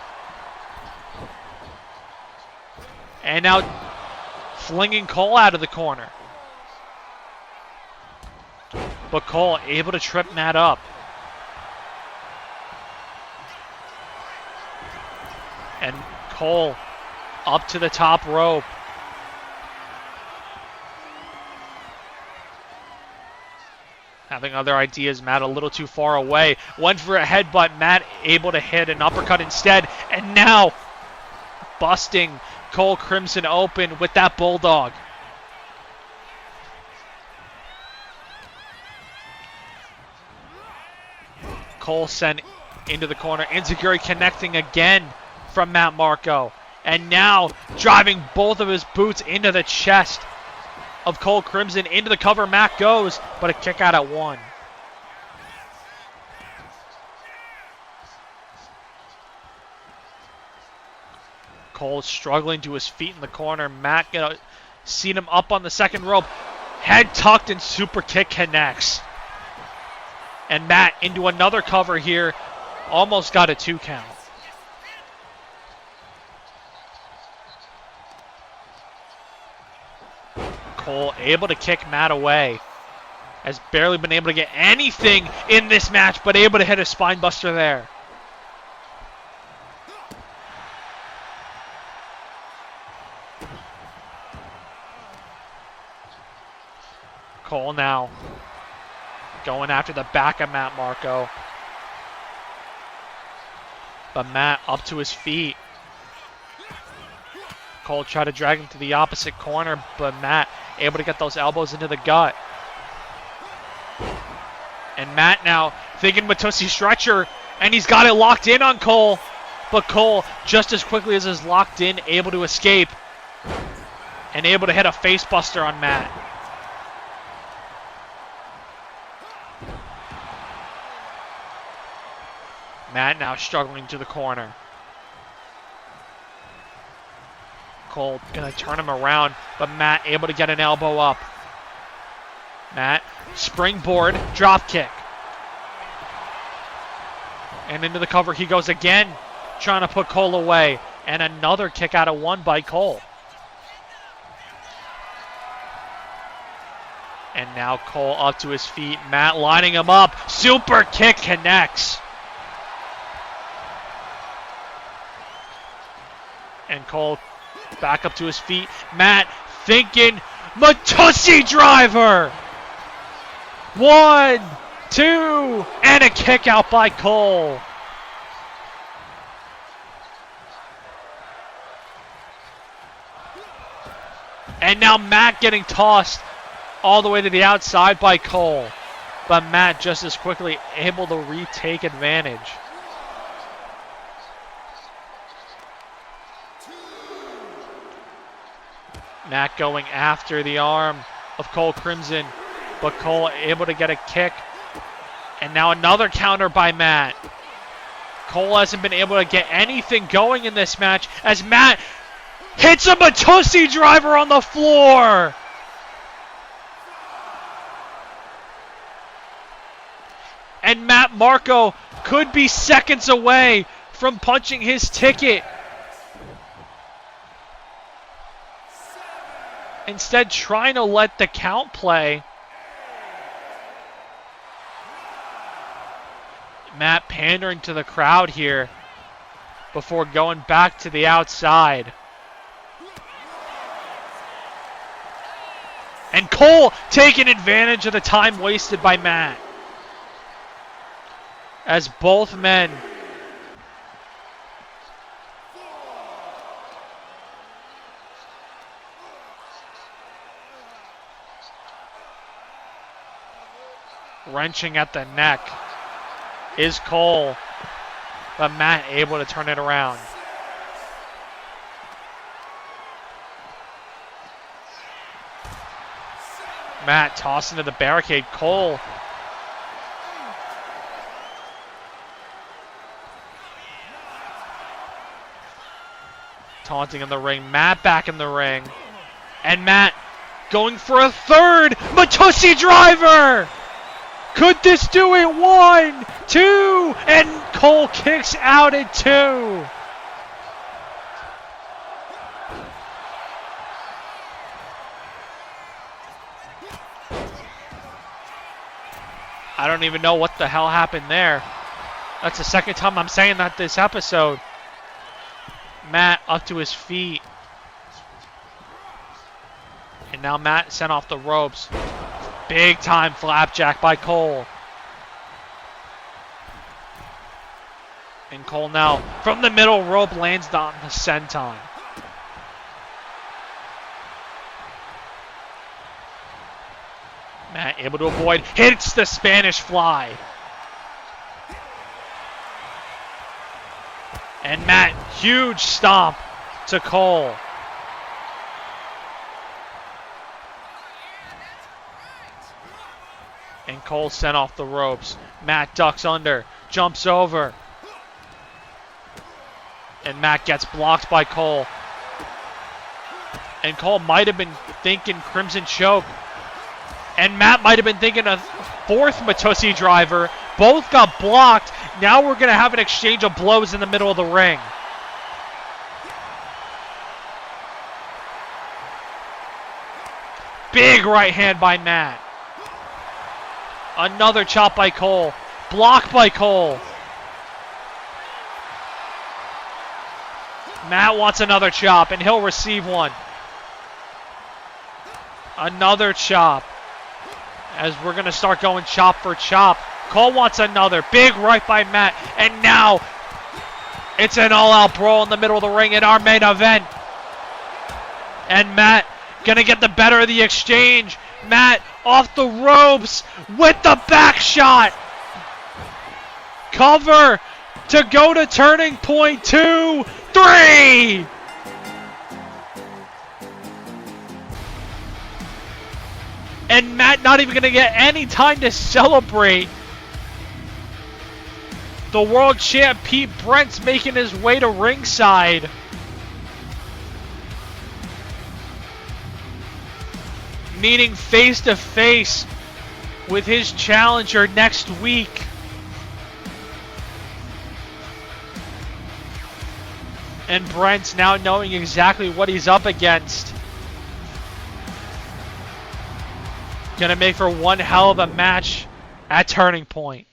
And now flinging Cole out of the corner. But Cole able to trip Matt up. And Cole up to the top rope. Having other ideas, Matt a little too far away. Went for a headbutt, Matt able to hit an uppercut instead. And now busting Cole Crimson open with that bulldog. Cole sent into the corner. Enziguri connecting again from Matt Marco. And now driving both of his boots into the chest of Cole Crimson. Into the cover, Matt goes, but a kick out at one. Cole struggling to his feet in the corner. Matt gonna seat him up on the second rope. Head tucked and super kick connects. And Matt into another cover here. Almost got a 2 count. Cole able to kick Matt away. Has barely been able to get anything in this match, but able to hit a spine buster there. Cole now going after the back of Matt Marco. But Matt up to his feet. Cole tried to drag him to the opposite corner, but Matt able to get those elbows into the gut. And Matt now thinking Matosi Stretcher, and he's got it locked in on Cole. But Cole, just as quickly as is locked in, able to escape. And able to hit a face buster on Matt. Matt now struggling to the corner. Cole gonna turn him around, but Matt able to get an elbow up. Matt, springboard, drop kick. And into the cover he goes again, trying to put Cole away. And another kick out of one by Cole. And now Cole up to his feet. Matt lining him up. Super kick connects. And Cole back up to his feet. Matt thinking Matosi driver. 1, 2, and a kick out by Cole. And now Matt getting tossed all the way to the outside by Cole. but Matt just as quickly able to retake advantage. Matt going after the arm of Cole Crimson, but Cole able to get a kick. And now another counter by Matt. Cole hasn't been able to get anything going in this match as Matt hits a Matosi driver on the floor. And Matt Marco could be seconds away from punching his ticket. Instead, trying to let the count play. Matt pandering to the crowd here before going back to the outside. And Cole taking advantage of the time wasted by Matt. As both men wrenching at the neck is Cole, but Matt able to turn it around. Matt tossing to the barricade. Cole taunting in the ring. Matt back in the ring. And Matt going for a third Matosi driver! Could this do it? 1, 2, and Cole kicks out at 2. I don't even know what the hell happened there. That's the second time I'm saying that this episode. Matt up to his feet. And now Matt sent off the ropes. Big time flapjack by Cole. And Cole now from the middle rope lands on the senton. Matt able to avoid, hits the Spanish fly. And Matt, huge stomp to Cole. And Cole sent off the ropes. Matt ducks under, jumps over. And Matt gets blocked by Cole. And Cole might have been thinking Crimson Choke. And Matt might have been thinking a fourth Matosi driver. Both got blocked. Now we're going to have an exchange of blows in the middle of the ring. Big right hand by Matt. Another chop by Cole. Blocked by Cole. Matt wants another chop, and he'll receive one. Another chop. As we're going to start going chop for chop. Cole wants another. Big right by Matt. And now it's an all-out brawl in the middle of the ring in our main event. And Matt going to get the better of the exchange. Matt off the ropes with the back shot. Cover to go to turning point 2, 3. And Matt not even going to get any time to celebrate. The world champ Pete Brent's making his way to ringside. Meeting face to face with his challenger next week. And Brent's now knowing exactly what he's up against. Gonna make for one hell of a match at Turning Point.